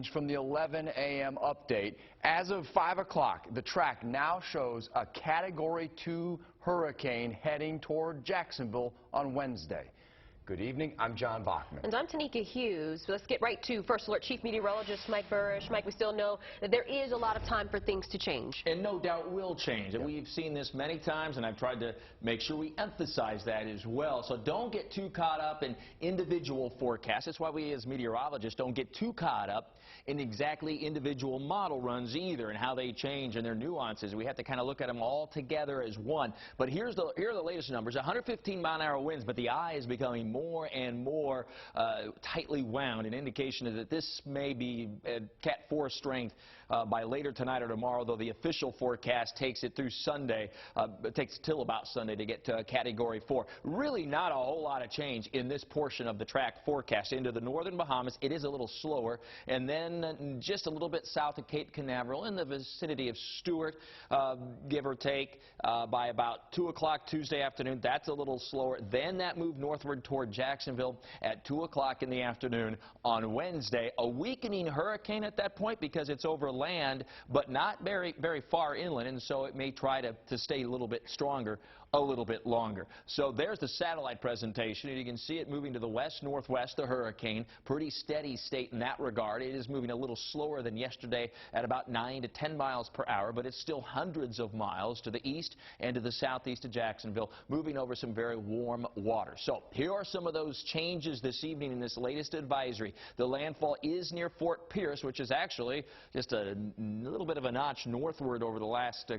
change from the 11 a.m. update. As of 5 o'clock, the track now shows a Category 2 hurricane heading toward Jacksonville on Wednesday. Good evening. I'm John Bachman. And I'm Tanika Hughes. Let's get right to First Alert Chief Meteorologist Mike Burrish. Mike, we still know that there is a lot of time for things to change. And no doubt will change. And we've seen this many times, and I've tried to make sure we emphasize that as well. So don't get too caught up in individual forecasts. That's why we as meteorologists don't get too caught up in exactly individual model runs either and how they change and their nuances. We have to kind of look at them all together as one. But here are the latest numbers. 115-mile-an-hour winds, but the eye is becoming more and more tightly wound. An indication is that this may be Cat 4 strength by later tonight or tomorrow, though the official forecast takes it through Sunday. It takes till about Sunday to get to Category 4. Really not a whole lot of change in this portion of the track forecast. Into the northern Bahamas, it is a little slower, and then just a little bit south of Cape Canaveral in the vicinity of Stewart, give or take, by about 2 o'clock Tuesday afternoon. That's a little slower. Then that moved northward toward Jacksonville at 2 o'clock in the afternoon on Wednesday. A weakening hurricane at that point because it's over land, but not very far inland, and so it may try to stay a little bit stronger a little bit longer. So there's the satellite presentation, and you can see it moving to the west-northwest, the hurricane. Pretty steady state in that regard. It is moving a little slower than yesterday at about 9 to 10 miles per hour, but it's still hundreds of miles to the east and to the southeast of Jacksonville, moving over some very warm water. So here are some of those changes this evening in this latest advisory. The landfall is near Fort Pierce, which is actually just a little bit of a notch northward over the last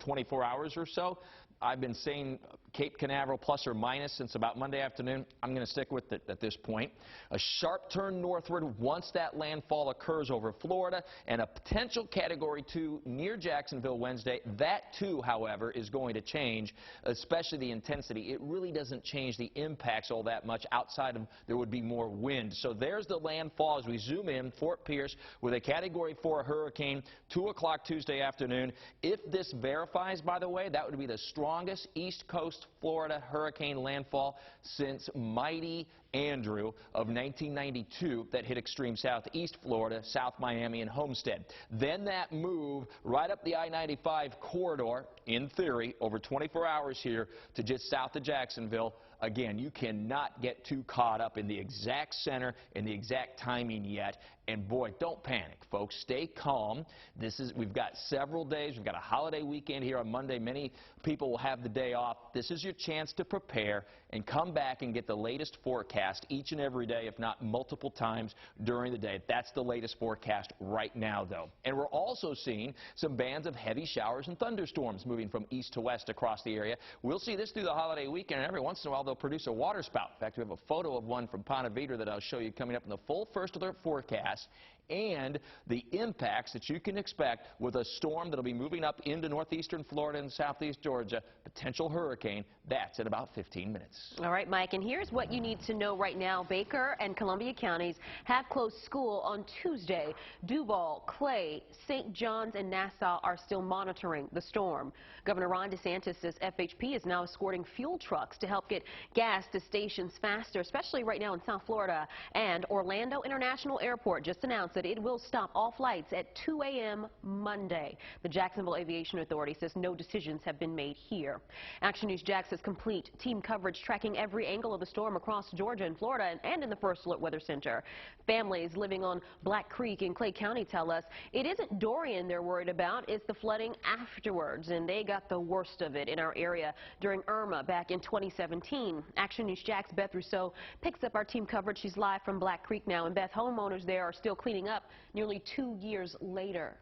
24 hours or so. I've been saying Cape Canaveral plus or minus since about Monday afternoon. I'm going to stick with it at this point. A sharp turn northward once that landfall occurs over Florida, and a potential Category 2 near Jacksonville Wednesday. That too, however, is going to change, especially the intensity. It really doesn't change the impacts all that much outside of there would be more wind. So there's the landfall as we zoom in. Fort Pierce with a Category 4 hurricane, 2 o'clock Tuesday afternoon. If this verifies, by the way, that would be the strongest East Coast Florida hurricane landfall since Mighty Andrew of 1992 that hit extreme southeast Florida, South Miami, and Homestead. Then that move right up the I-95 corridor, in theory, over 24 hours here to just south of Jacksonville. Again, you cannot get too caught up in the exact center and the exact timing yet. And boy, don't panic, folks. Stay calm. We've got several days. We've got a holiday weekend here on Monday. Many people will have the day off. This is your chance to prepare and come back and get the latest forecast each and every day, if not multiple times during the day. That's the latest forecast right now, though. And we're also seeing some bands of heavy showers and thunderstorms moving from east to west across the area. We'll see this through the holiday weekend, and every once in a while they'll produce a water spout. In fact, we have a photo of one from Ponte Vedra that I'll show you coming up in the full First Alert forecast, and the impacts that you can expect with a storm that will be moving up into northeastern Florida and southeast Georgia, potential hurricane. That's in about 15 minutes. All right, Mike, and here's what you need to know right now. Baker and Columbia counties have closed school on Tuesday. Duval, Clay, St. John's, and Nassau are still monitoring the storm. Governor Ron DeSantis says FHP is now escorting fuel trucks to help get gas to stations faster, especially right now in South Florida. And Orlando International Airport just announced that it will stop all flights at 2 a.m. Monday. The Jacksonville Aviation Authority says no decisions have been made here. Action News Jax is complete. Team coverage tracking every angle of the storm across Georgia and Florida and in the First Alert Weather Center. Families living on Black Creek in Clay County tell us it isn't Dorian they're worried about, it's the flooding afterwards, and they got the worst of it in our area during Irma back in 2017. Action News Jax Beth Rousseau picks up our team coverage. She's live from Black Creek now, and Beth, homeowners there are still cleaning up nearly 2 years later.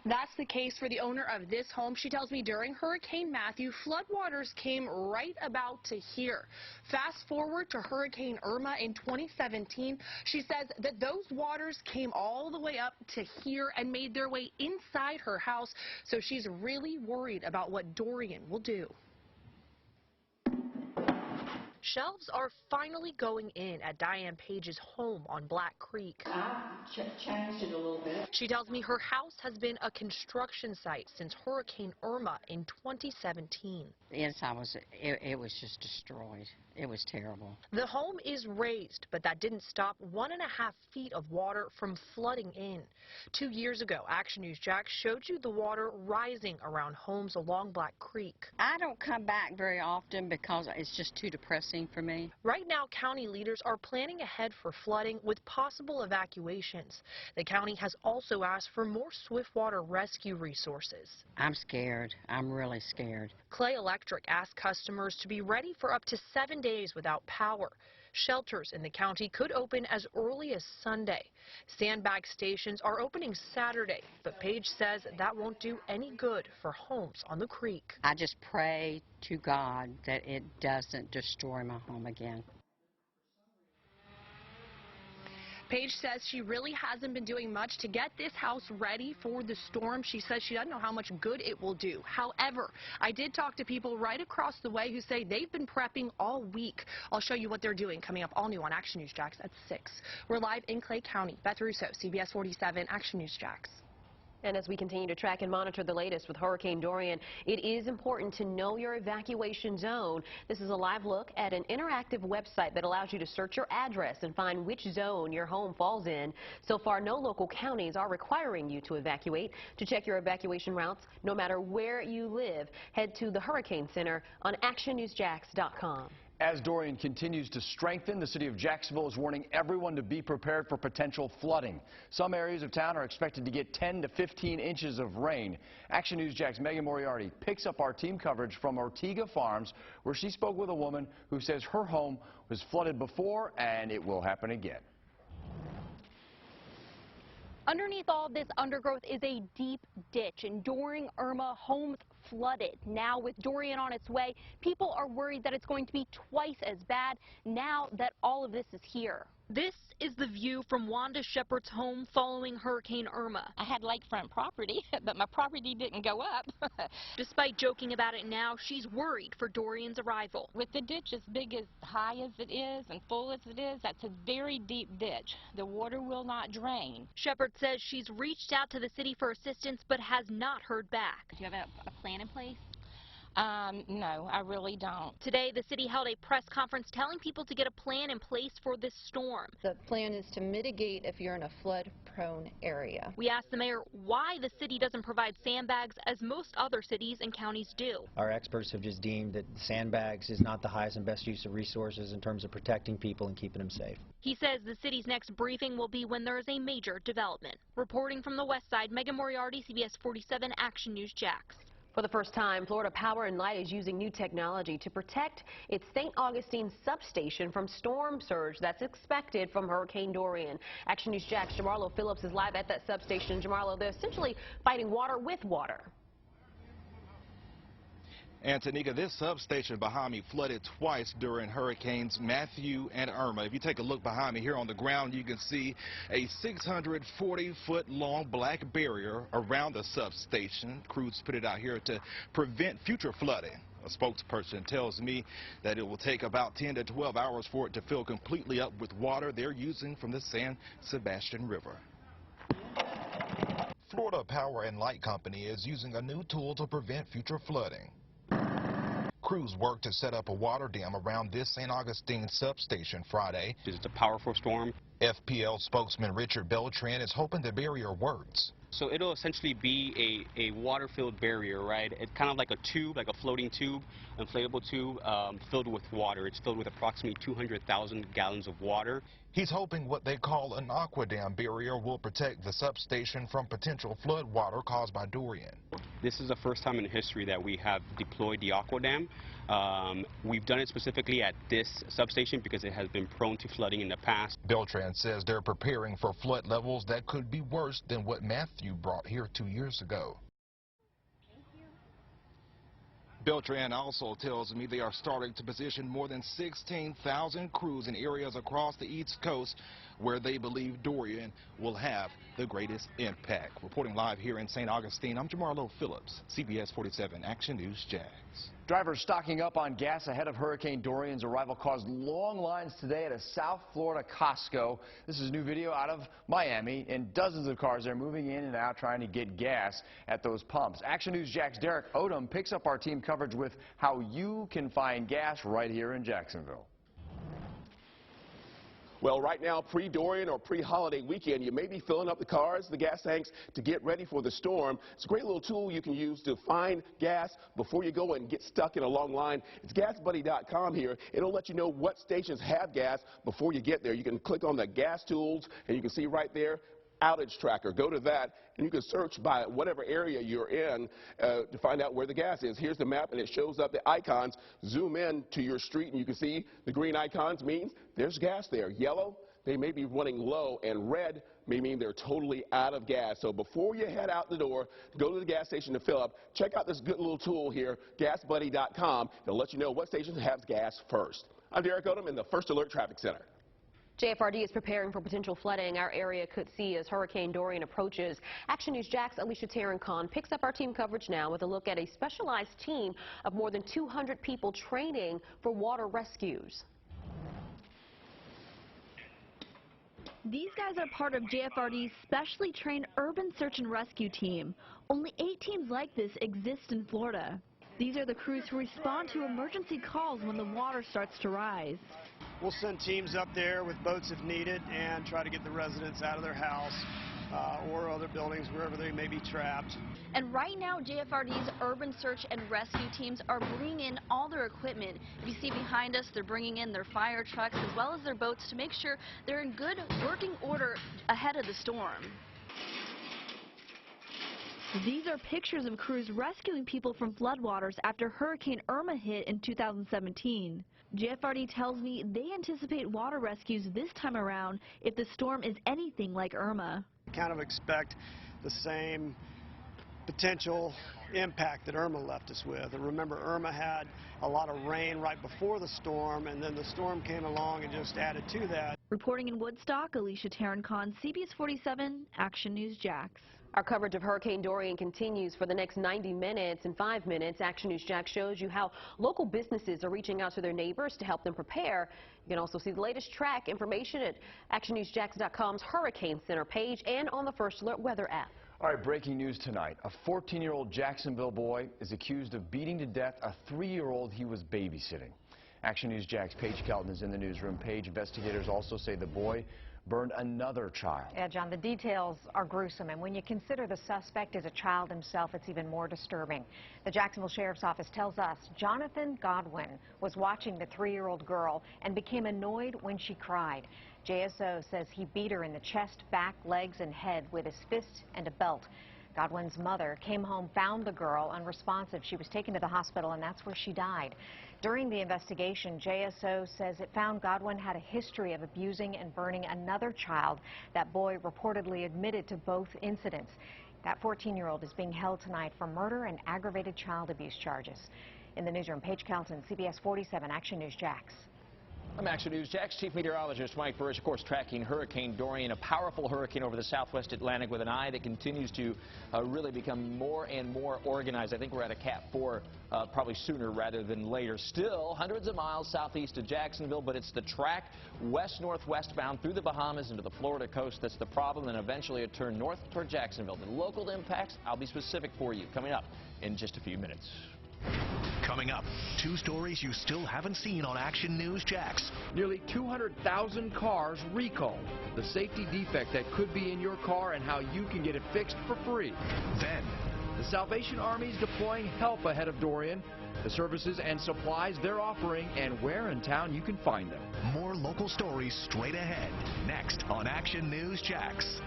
That's the case for the owner of this home. She tells me during Hurricane Matthew, floodwaters came right about to here. Fast forward to Hurricane Irma in 2017. She says that those waters came all the way up to here and made their way inside her house. So she's really worried about what Dorian will do. Shelves are finally going in at Diane Page's home on Black Creek. I've changed it a little bit. She tells me her house has been a construction site since Hurricane Irma in 2017. The inside was, it was just destroyed. It was terrible. The home is raised, but that didn't stop 1.5 feet of water from flooding in. 2 years ago, Action News Jax showed you the water rising around homes along Black Creek. I don't come back very often because it's just too depressing for me. Right now, county leaders are planning ahead for flooding with possible evacuations. The county has also asked for more swift water rescue resources. I'm scared. I'm really scared. Clay Electric asked customers to be ready for up to 7 days without power. Shelters in the county could open as early as Sunday. Sandbag stations are opening Saturday, but Page says that won't do any good for homes on the creek. I just pray to God that it doesn't destroy my home again. Paige says she really hasn't been doing much to get this house ready for the storm. She says she doesn't know how much good it will do. However, I did talk to people right across the way who say they've been prepping all week. I'll show you what they're doing coming up all new on Action News Jax at 6. We're live in Clay County. Beth Russo, CBS47 Action News Jax. And as we continue to track and monitor the latest with Hurricane Dorian, it is important to know your evacuation zone. This is a live look at an interactive website that allows you to search your address and find which zone your home falls in. So far, no local counties are requiring you to evacuate. To check your evacuation routes, no matter where you live, head to the Hurricane Center on actionnewsjax.com. As Dorian continues to strengthen, the city of Jacksonville is warning everyone to be prepared for potential flooding. Some areas of town are expected to get 10 to 15 inches of rain. Action News Jax Megan Moriarty picks up our team coverage from Ortega Farms, where she spoke with a woman who says her home was flooded before and it will happen again. Underneath all this undergrowth is a deep ditch, and during Irma, homes flooded. Now, with Dorian on its way, people are worried that it's going to be twice as bad now that all of this is here. This is the view from Wanda Shepard's home following Hurricane Irma. I had lakefront property, but my property didn't go up. Despite joking about it now, she's worried for Dorian's arrival. With the ditch as big as high as it is and full as it is, that's a very deep ditch. The water will not drain. Shepard says she's reached out to the city for assistance but has not heard back. Do you have a plan in place? No, I really don't. Today, the city held a press conference telling people to get a plan in place for this storm. The plan is to mitigate if you're in a flood-prone area. We asked the mayor why the city doesn't provide sandbags as most other cities and counties do. Our experts have just deemed that sandbags is not the highest and best use of resources in terms of protecting people and keeping them safe. He says the city's next briefing will be when there is a major development. Reporting from the west side, Megan Moriarty, CBS47 Action News Jax. For the first time, Florida Power and Light is using new technology to protect its St. Augustine substation from storm surge that's expected from Hurricane Dorian. Action News Jax Jamarlo Phillips is live at that substation. Jamarlo, they're essentially fighting water with water. And Tanika, this substation behind me flooded twice during Hurricanes Matthew and Irma. If you take a look behind me here on the ground, you can see a 640-foot long black barrier around the substation. Crews put it out here to prevent future flooding. A spokesperson tells me that it will take about 10 to 12 hours for it to fill completely up with water they're using from the San Sebastian River. Florida Power and Light Company is using a new tool to prevent future flooding. Crews worked to set up a water dam around this St. Augustine substation Friday. It's a powerful storm. FPL spokesman Richard Beltran is hoping the barrier works. So it'll essentially be a water-filled barrier, right? It's kind of like a tube, like a floating tube, inflatable tube, filled with water. It's filled with approximately 200,000 gallons of water. He's hoping what they call an aqua dam barrier will protect the substation from potential flood water caused by Dorian. This is the first time in history that we have deployed the aqua dam. We've done it specifically at this substation because it has been prone to flooding in the past. Beltran says they're preparing for flood levels that could be worse than what Matthew brought here 2 years ago. Beltran also tells me they are starting to position more than 16,000 crews in areas across the East Coast where they believe Dorian will have the greatest impact. Reporting live here in St. Augustine, I'm Jamarlo Phillips, CBS 47 Action News Jax. Drivers stocking up on gas ahead of Hurricane Dorian's arrival caused long lines today at a South Florida Costco. This is new video out of Miami, and dozens of cars are moving in and out trying to get gas at those pumps. Action News Jax Derek Odom picks up our team coverage with how you can find gas right here in Jacksonville. Well, right now, pre-Dorian or pre-holiday weekend, you may be filling up the cars, the gas tanks, to get ready for the storm. It's a great little tool you can use to find gas before you go and get stuck in a long line. It's gasbuddy.com here. It'll let you know what stations have gas before you get there. You can click on the gas tools, and you can see right there, outage tracker. Go to that, and you can search by whatever area you're in to find out where the gas is. Here's the map, and it shows up the icons. Zoom in to your street, and you can see the green icons means there's gas there. Yellow, they may be running low, and red may mean they're totally out of gas. So before you head out the door, go to the gas station to fill up, check out this good little tool here, gasbuddy.com. It'll let you know what station has gas first. I'm Derek Odom in the First Alert Traffic Center. JFRD is preparing for potential flooding our area could see as Hurricane Dorian approaches. Action News Jax Alicia Tarrant-Kahn picks up our team coverage now with a look at a specialized team of more than 200 people training for water rescues. These guys are part of JFRD's specially trained urban search and rescue team. Only 8 teams like this exist in Florida. These are the crews who respond to emergency calls when the water starts to rise. We'll send teams up there with boats if needed and try to get the residents out of their house or other buildings wherever they may be trapped. And right now, JFRD's urban search and rescue teams are bringing in all their equipment. If you see behind us, they're bringing in their fire trucks as well as their boats to make sure they're in good working order ahead of the storm. These are pictures of crews rescuing people from floodwaters after Hurricane Irma hit in 2017. JFRD tells me they anticipate water rescues this time around if the storm is anything like Irma. Kind of expect the same potential impact that Irma left us with. And remember, Irma had a lot of rain right before the storm, and then the storm came along and just added to that. Reporting in Woodstock, Alicia Tarrant-Kahn, CBS 47 Action News Jax. Our coverage of Hurricane Dorian continues for the next 90 minutes. In 5 minutes, Action News Jax shows you how local businesses are reaching out to their neighbors to help them prepare. You can also see the latest track information at actionnewsjax.com's Hurricane Center page and on the First Alert Weather app. All right, breaking news tonight. A 14-year-old Jacksonville boy is accused of beating to death a 3-year-old he was babysitting. Action News Jax Paige Kelton is in the newsroom. Paige, investigators also say the boy burned another child. Yeah, John, the details are gruesome, and when you consider the suspect is a child himself, it's even more disturbing. The Jacksonville Sheriff's Office tells us Jonathan Godwin was watching the 3-year-old girl and became annoyed when she cried. JSO says he beat her in the chest, back, legs, and head with his fist and a belt. Godwin's mother came home, found the girl unresponsive. She was taken to the hospital, and that's where she died. During the investigation, JSO says it found Godwin had a history of abusing and burning another child. That boy reportedly admitted to both incidents. That 14-year-old is being held tonight for murder and aggravated child abuse charges. In the newsroom, Paige Kelton, CBS 47 Action News Jax. I'm Action News Jax Chief Meteorologist Mike Burris, of course, tracking Hurricane Dorian, a powerful hurricane over the southwest Atlantic with an eye that continues to really become more and more organized. I think we're at a Cat 4 probably sooner rather than later. Still hundreds of miles southeast of Jacksonville, but it's the track west-northwest bound through the Bahamas into the Florida coast that's the problem, and eventually it turned north toward Jacksonville. The local impacts, I'll be specific for you, coming up in just a few minutes. Coming up, 2 stories you still haven't seen on Action News Jax. Nearly 200,000 cars recalled. The safety defect that could be in your car and how you can get it fixed for free. Then, the Salvation Army's deploying help ahead of Dorian, the services and supplies they're offering, and where in town you can find them. More local stories straight ahead. Next on Action News Jax.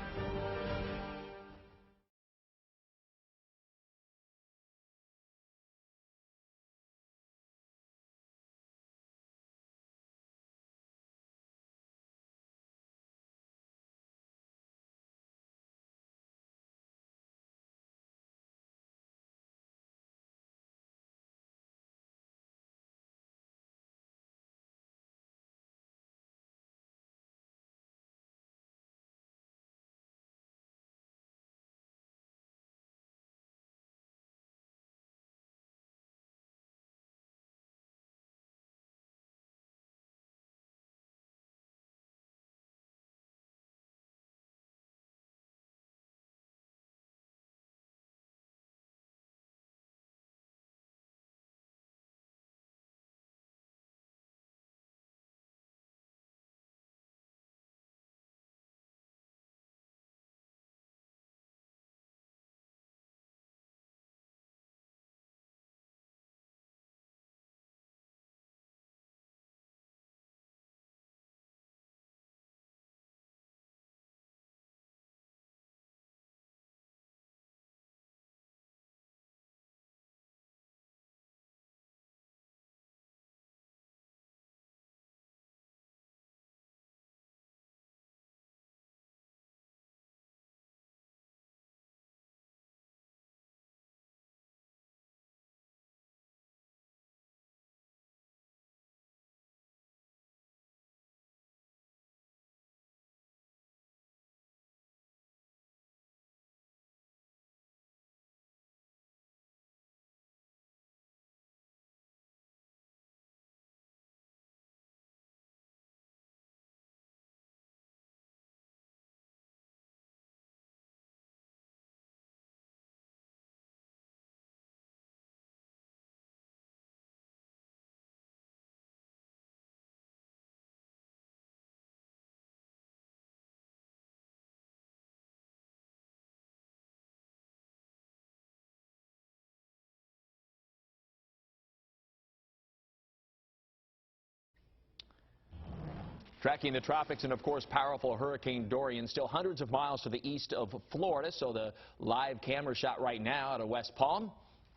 Tracking the tropics and, of course, powerful Hurricane Dorian still hundreds of miles to the east of Florida. So the live camera shot right now out of West Palm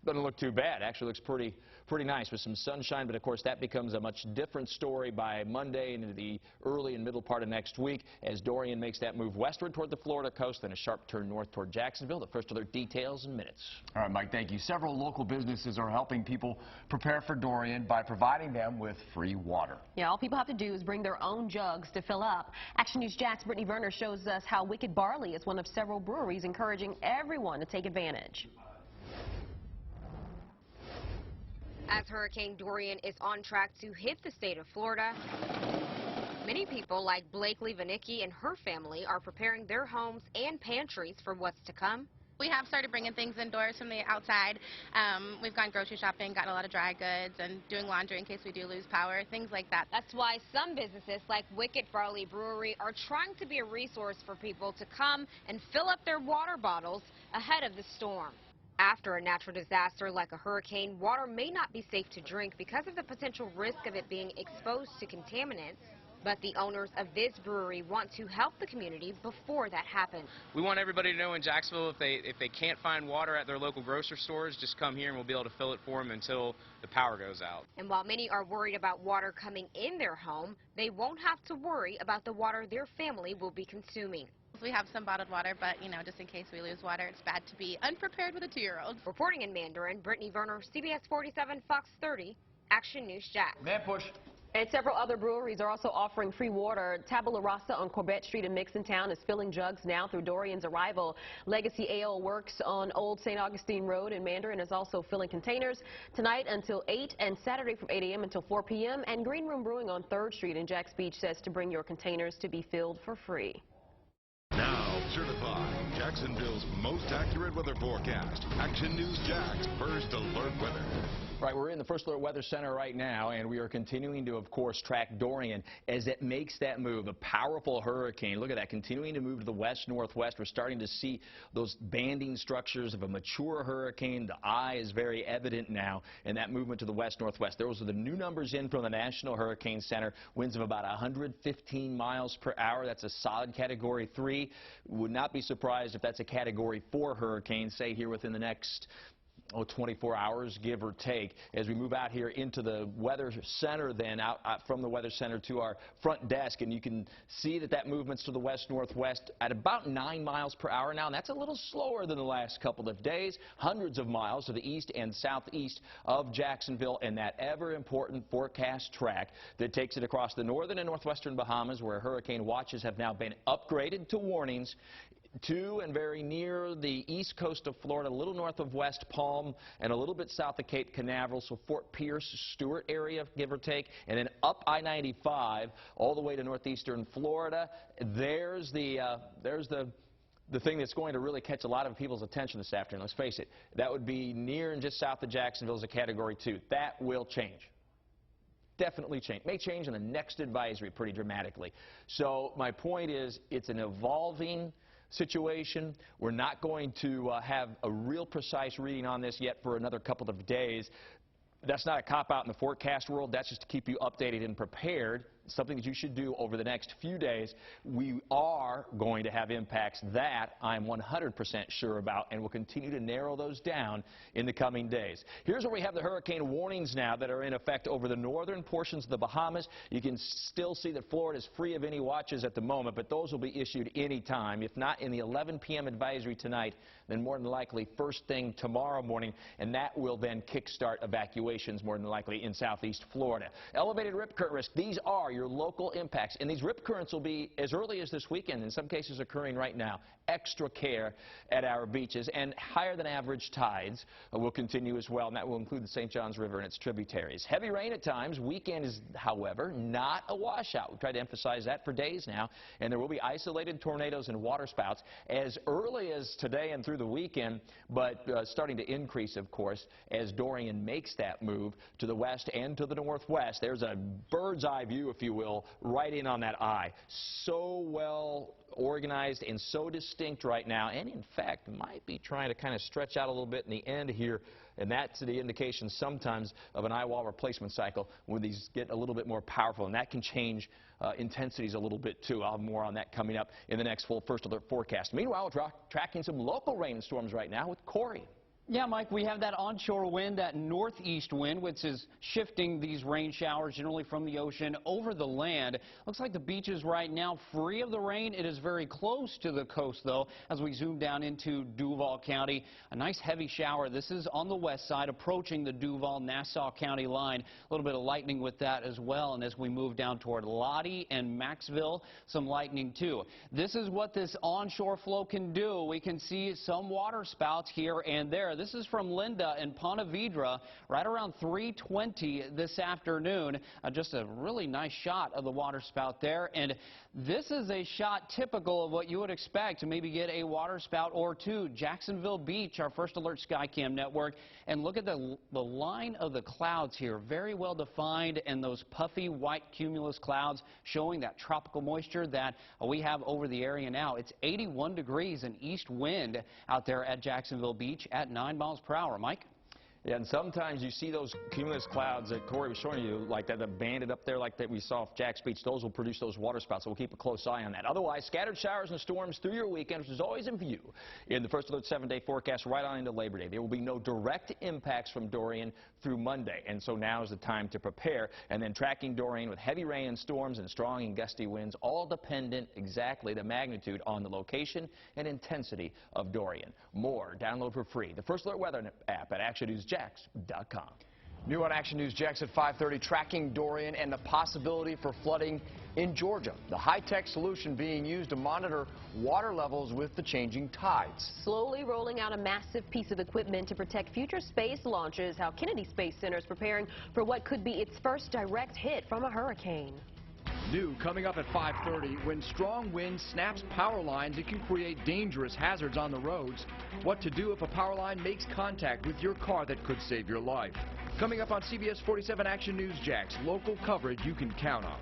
doesn't look too bad. Actually looks pretty nice with some sunshine. But, of course, that becomes a much different story by Monday into the early and middle part of next week as Dorian makes that move westward toward the Florida coast, then a sharp turn north toward Jacksonville. The first other details in minutes. All right, Mike, thank you. Several local businesses are helping people prepare for Dorian by providing them with free water. Yeah, all people have to do is bring their own jugs to fill up. Action News Jax Brittany Werner shows us how Wicked Barley is one of several breweries encouraging everyone to take advantage. As Hurricane Dorian is on track to hit the state of Florida, many people like Blakely Vanicki and her family are preparing their homes and pantries for what's to come. We have started bringing things indoors from the outside. We've gone grocery shopping, gotten a lot of dry goods, and doing laundry in case we do lose power, things like that. That's why some businesses like Wicked Barley Brewery are trying to be a resource for people to come and fill up their water bottles ahead of the storm. After a natural disaster like a hurricane, water may not be safe to drink because of the potential risk of it being exposed to contaminants. But the owners of this brewery want to help the community before that happens. We want everybody to know in Jacksonville if they can't find water at their local grocery stores, just come here and we'll be able to fill it for them until the power goes out. And while many are worried about water coming in their home, they won't have to worry about the water their family will be consuming. We have some bottled water, but, you know, just in case we lose water, it's bad to be unprepared with a 2-year-old. Reporting in Mandarin, Brittany Werner, CBS47, FOX30, Action News Jax. Man push. And several other breweries are also offering free water. Tabula Rasa on Corbett Street in Mixontown is filling jugs now through Dorian's arrival. Legacy Ale Works on Old St. Augustine Road in Mandarin is also filling containers tonight until 8 and Saturday from 8 a.m. until 4 p.m. And Green Room Brewing on 3rd Street in Jax Beach says to bring your containers to be filled for free. Now certified Jacksonville's most accurate weather forecast. Action News Jax, First Alert Weather. Right, we're in the First Alert Weather Center right now, and we are continuing to, of course, track Dorian as it makes that move. A powerful hurricane. Look at that, continuing to move to the west-northwest. We're starting to see those banding structures of a mature hurricane. The eye is very evident now, and that movement to the west-northwest. Those are the new numbers in from the National Hurricane Center. Winds of about 115 miles per hour. That's a solid Category 3. Would not be surprised if that's a Category 4 hurricane, say, here within the next 24 hours, give or take, as we move out here into the weather center, then out from the weather center to our front desk. And you can see that that movement's to the west-northwest at about 9 miles per hour now, and that's a little slower than the last couple of days. Hundreds of miles to the east and southeast of Jacksonville, and that ever-important forecast track that takes it across the northern and northwestern Bahamas, where hurricane watches have now been upgraded to warnings, to and very near the east coast of Florida, a little north of West Palm and a little bit south of Cape Canaveral, so Fort Pierce, Stewart area, give or take, and then up I-95 all the way to northeastern Florida. There's the thing that's going to really catch a lot of people's attention this afternoon. Let's face it, that would be near and just south of Jacksonville as a Category 2. That will change. Definitely change. May change in the next advisory pretty dramatically. So my point is, it's an evolving situation. We're not going to have a real precise reading on this yet for another couple of days. That's not a cop-out in the forecast world. That's just to keep you updated and prepared, something that you should do over the next few days. We are going to have impacts that I'm 100% sure about, and we'll continue to narrow those down in the coming days. Here's where we have the hurricane warnings now that are in effect over the northern portions of the Bahamas. You can still see that Florida is free of any watches at the moment, but those will be issued any time. If not in the 11 p.m. advisory tonight, then more than likely first thing tomorrow morning, and that will then kickstart evacuations more than likely in southeast Florida. Elevated rip current risk. These are your local impacts, and these rip currents will be as early as this weekend, in some cases occurring right now. Extra care at our beaches, and higher than average tides will continue as well, and that will include the St. Johns River and its tributaries. Heavy rain at times. Weekend is, however, not a washout. We've tried to emphasize that for days now, and there will be isolated tornadoes and waterspouts as early as today and through the weekend, but starting to increase, of course, as Dorian makes that move to the west and to the northwest. There's a bird's eye view, if you you will, right in on that eye. So well organized and so distinct right now, and in fact might be trying to kind of stretch out a little bit in the end here, and that's the indication sometimes of an eye wall replacement cycle when these get a little bit more powerful, and that can change intensities a little bit too. I'll have more on that coming up in the next full first alert forecast. Meanwhile, tracking some local rain storms right now with Corey. Yeah, Mike, we have that onshore wind, that northeast wind, which is shifting these rain showers generally from the ocean over the land. Looks like the beaches right now free of the rain. It is very close to the coast, though, as we zoom down into Duval County. A nice heavy shower. This is on the west side, approaching the Duval-Nassau County line. A little bit of lightning with that as well. And as we move down toward Lottie and Maxville, some lightning, too. This is what this onshore flow can do. We can see some water spouts here and there. This is from Linda and Ponte Vedra right around 3:20 this afternoon. Just a really nice shot of the water spout there. And this is a shot typical of what you would expect to maybe get a water spout or two. Jacksonville Beach, our First Alert Skycam network. And look at the line of the clouds here. Very well defined, and those puffy white cumulus clouds showing that tropical moisture that we have over the area now. It's 81 degrees and east wind out there at Jacksonville Beach at 9 miles per hour. Mike? Yeah, and sometimes you see those cumulus clouds that Corey was showing you, like that banded up there like that we saw off Jack's Beach. Those will produce those water spouts, so we'll keep a close eye on that. Otherwise, scattered showers and storms through your weekend, which is always in view in the First Alert 7-day forecast right on into Labor Day. There will be no direct impacts from Dorian through Monday, and so now is the time to prepare. And then tracking Dorian with heavy rain and storms and strong and gusty winds, all dependent exactly the magnitude on the location and intensity of Dorian. More, download for free the First Alert Weather app at ActionNewsJax.com. New on Action News Jax at 5:30, tracking Dorian and the possibility for flooding in Georgia. The high-tech solution being used to monitor water levels with the changing tides. Slowly rolling out a massive piece of equipment to protect future space launches. How Kennedy Space Center is preparing for what could be its first direct hit from a hurricane. New coming up at 5:30, when strong wind snaps power lines, it can create dangerous hazards on the roads. What to do if a power line makes contact with your car that could save your life. Coming up on CBS 47 Action News Jax, local coverage you can count on.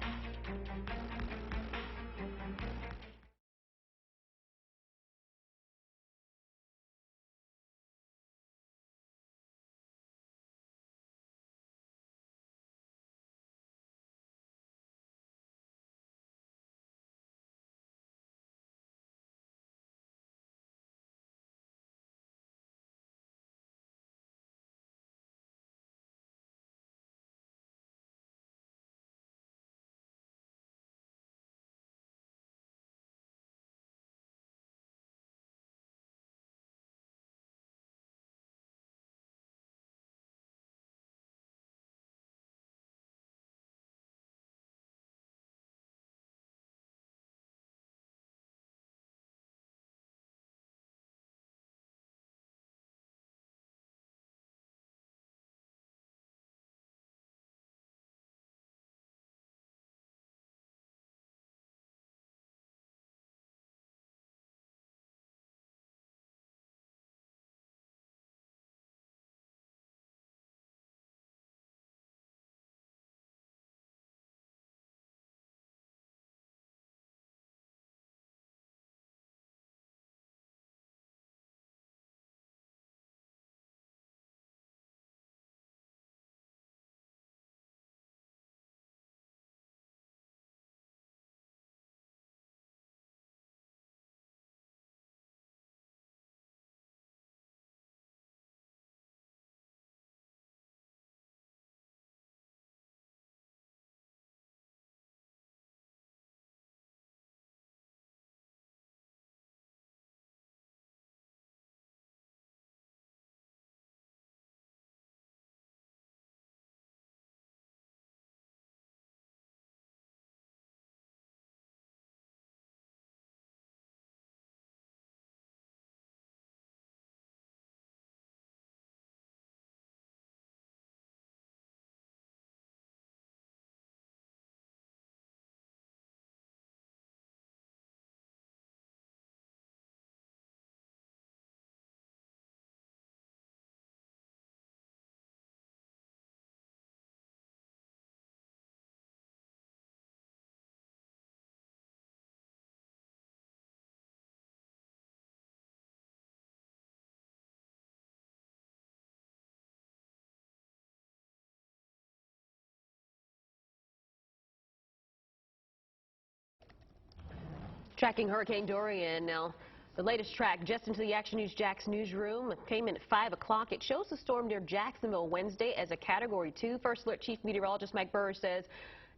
Tracking Hurricane Dorian now. The latest track just into the Action News Jax newsroom. It came in at 5 o'clock. It shows the storm near Jacksonville Wednesday as a Category 2. First Alert Chief Meteorologist Mike Burr says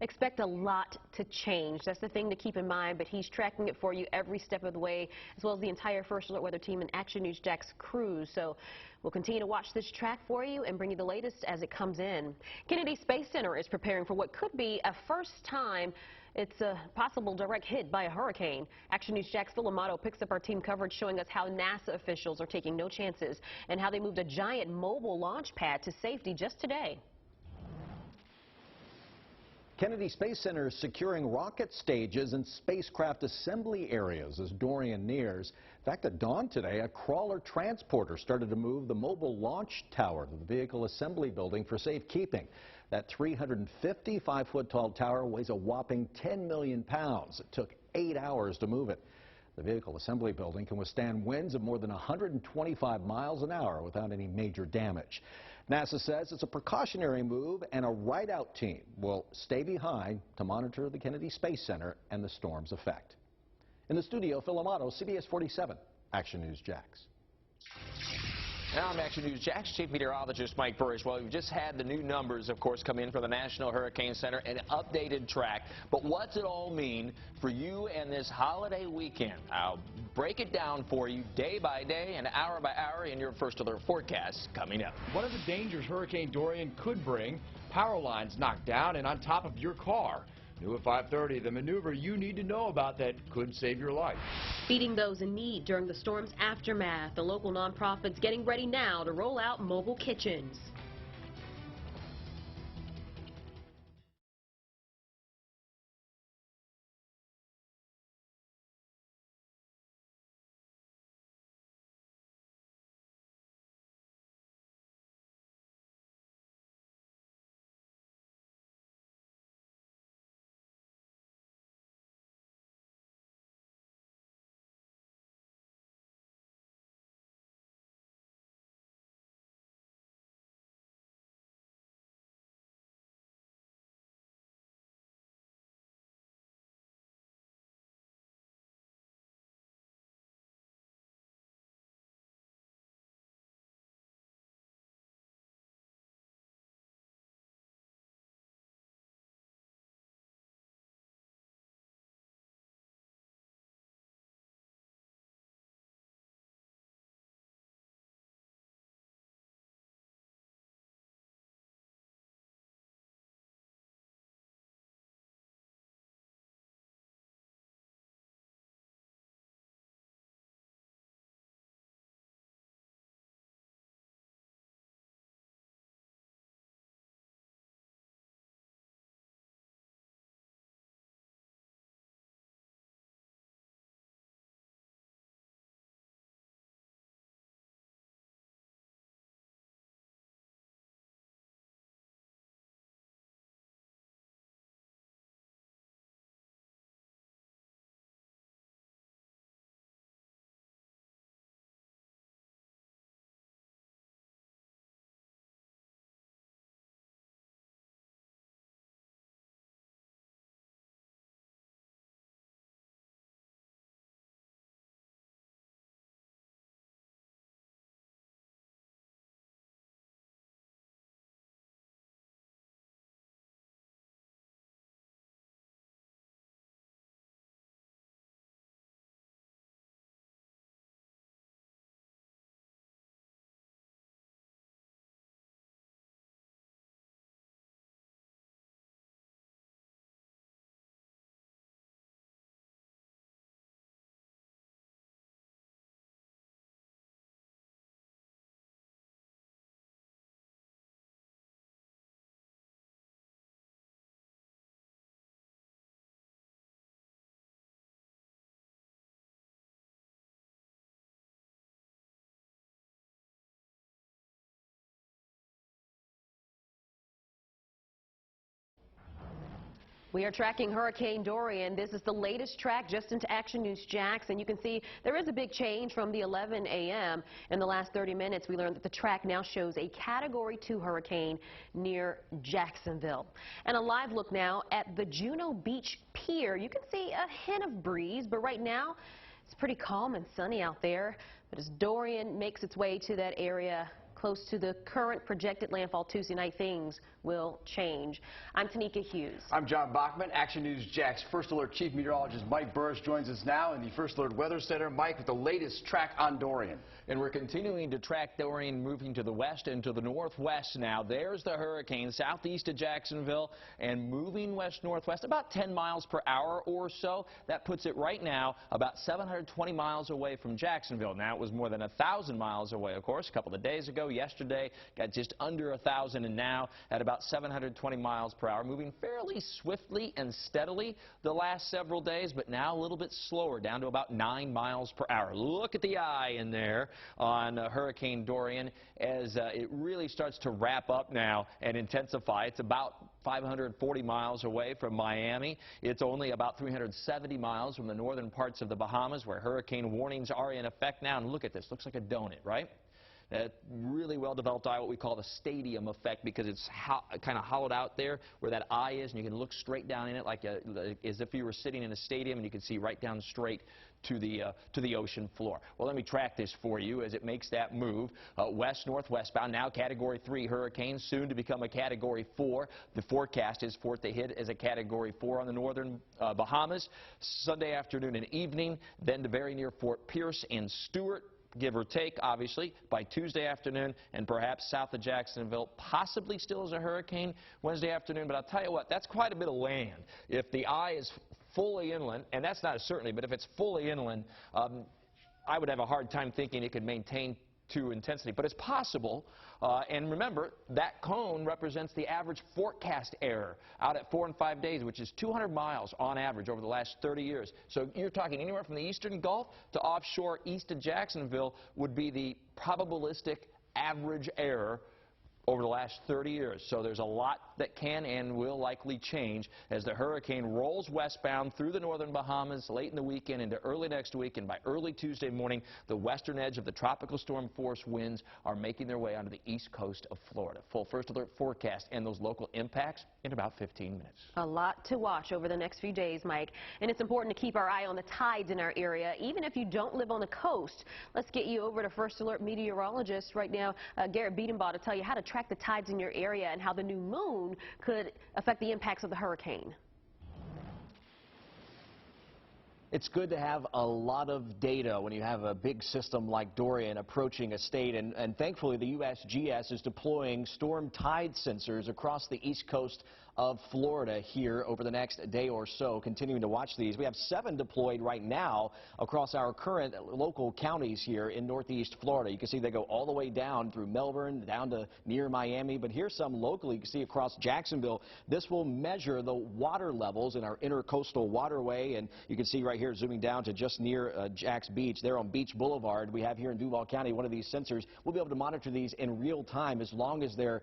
expect a lot to change. That's the thing to keep in mind, but he's tracking it for you every step of the way, as well as the entire First Alert Weather Team and Action News Jax crew. So we'll continue to watch this track for you and bring you the latest as it comes in. Kennedy Space Center is preparing for what could be a first time it's a possible direct hit by a hurricane. Action News Jax Phil Amato picks up our team coverage showing us how NASA officials are taking no chances and how they moved a giant mobile launch pad to safety just today. Kennedy Space Center is securing rocket stages and spacecraft assembly areas as Dorian nears. In fact, at dawn today, a crawler transporter started to move the mobile launch tower to the vehicle assembly building for safekeeping. That 355-foot tall tower weighs a whopping 10 million pounds. It took 8 hours to move it. The vehicle assembly building can withstand winds of more than 125 miles an hour without any major damage. NASA says it's a precautionary move, and a ride-out team will stay behind to monitor the Kennedy Space Center and the storm's effect. In the studio, Phil Amato, CBS 47, Action News Jax. Now I'm Action News Jax Chief Meteorologist Mike Burr. Well, we've just had the new numbers, of course, come in from the National Hurricane Center, an updated track. But what's it all mean for you and this holiday weekend? I'll break it down for you day by day and hour by hour in your First Alert forecast coming up. One of the dangers Hurricane Dorian could bring, power lines knocked down and on top of your car. New at 5:30, the maneuver you need to know about that could save your life. Feeding those in need during the storm's aftermath. The local nonprofit's getting ready now to roll out mobile kitchens. We are tracking Hurricane Dorian. This is the latest track just into Action News Jax, and you can see there is a big change from the 11 a.m. In the last 30 minutes, we learned that the track now shows a Category 2 hurricane near Jacksonville. And a live look now at the Juno Beach Pier. You can see a hint of breeze, but right now it's pretty calm and sunny out there. But as Dorian makes its way to that area close to the current projected landfall Tuesday night, things will change. I'm Tanika Hughes. I'm John Bachman, Action News Jax. First Alert Chief Meteorologist Mike Burris joins us now in the First Alert Weather Center. Mike, with the latest track on Dorian. And we're continuing to track Dorian moving to the west and to the northwest now. There's the hurricane southeast of Jacksonville and moving west-northwest about 10 miles per hour or so. That puts it right now about 720 miles away from Jacksonville. Now, it was more than 1,000 miles away, of course, a couple of days ago. Yesterday, got just under 1,000, and now at about 720 miles per hour, moving fairly swiftly and steadily the last several days, but now a little bit slower, down to about 9 miles per hour. Look at the eye in there on Hurricane Dorian as it really starts to wrap up now and intensify. It's about 540 miles away from Miami. It's only about 370 miles from the northern parts of the Bahamas, where hurricane warnings are in effect now. And look at this. Looks like a donut, right? Really well-developed eye, what we call the stadium effect, because it's kind of hollowed out there where that eye is, and you can look straight down in it like as if you were sitting in a stadium, and you can see right down straight to the ocean floor. Well, let me track this for you as it makes that move west-northwestbound. Now Category 3 hurricane, soon to become a Category 4. The forecast is for it to hit as a Category 4 on the northern Bahamas Sunday afternoon and evening, then to very near Fort Pierce and Stewart, give or take, obviously, by Tuesday afternoon, and perhaps south of Jacksonville, possibly still as a hurricane Wednesday afternoon. But I'll tell you what, that's quite a bit of land. If the eye is fully inland, and that's not a certainty, but if it's fully inland, I would have a hard time thinking it could maintain to intensity, but it's possible. And remember, that cone represents the average forecast error out at 4 and 5 days, which is 200 miles on average over the last 30 years. So you're talking anywhere from the eastern Gulf to offshore east of Jacksonville would be the probabilistic average error over the last 30 years. So there's a lot that can and will likely change as the hurricane rolls westbound through the northern Bahamas late in the weekend into early next week, and by early Tuesday morning, the western edge of the tropical storm force winds are making their way onto the east coast of Florida. Full First Alert forecast and those local impacts in about 15 minutes. A lot to watch over the next few days, Mike, and it's important to keep our eye on the tides in our area, even if you don't live on the coast. Let's get you over to First Alert meteorologist right now, Garrett Biedenbaugh, to tell you how to track the tides in your area and how the new moon could affect the impacts of the hurricane. It's good to have a lot of data when you have a big system like Dorian approaching a state, and thankfully the USGS is deploying storm tide sensors across the east coast of Florida here over the next day or so, continuing to watch these. We have 7 deployed right now across our current local counties here in northeast Florida. You can see they go all the way down through Melbourne, down to near Miami, but here's some locally. You can see across Jacksonville. This will measure the water levels in our intercoastal waterway, and you can see right here zooming down to just near Jax Beach. There on Beach Boulevard, we have here in Duval County one of these sensors. We'll be able to monitor these in real time as long as they're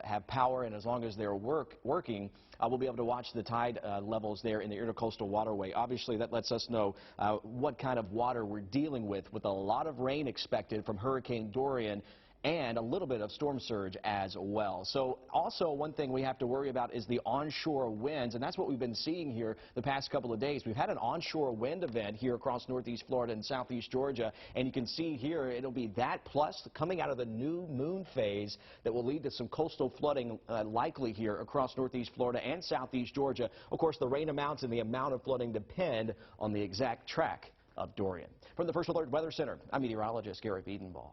have power and as long as they're working. We'll be able to watch the tide levels there in the intercoastal waterway. Obviously, that lets us know what kind of water we're dealing with a lot of rain expected from Hurricane Dorian and a little bit of storm surge as well. So also one thing we have to worry about is the onshore winds, and that's what we've been seeing here the past couple of days. We've had an onshore wind event here across northeast Florida and southeast Georgia, and you can see here it'll be that plus coming out of the new moon phase that will lead to some coastal flooding likely here across northeast Florida and southeast Georgia. Of course, the rain amounts and the amount of flooding depend on the exact track of Dorian. From the First Alert Weather Center, I'm meteorologist Garrett Biedenbaugh.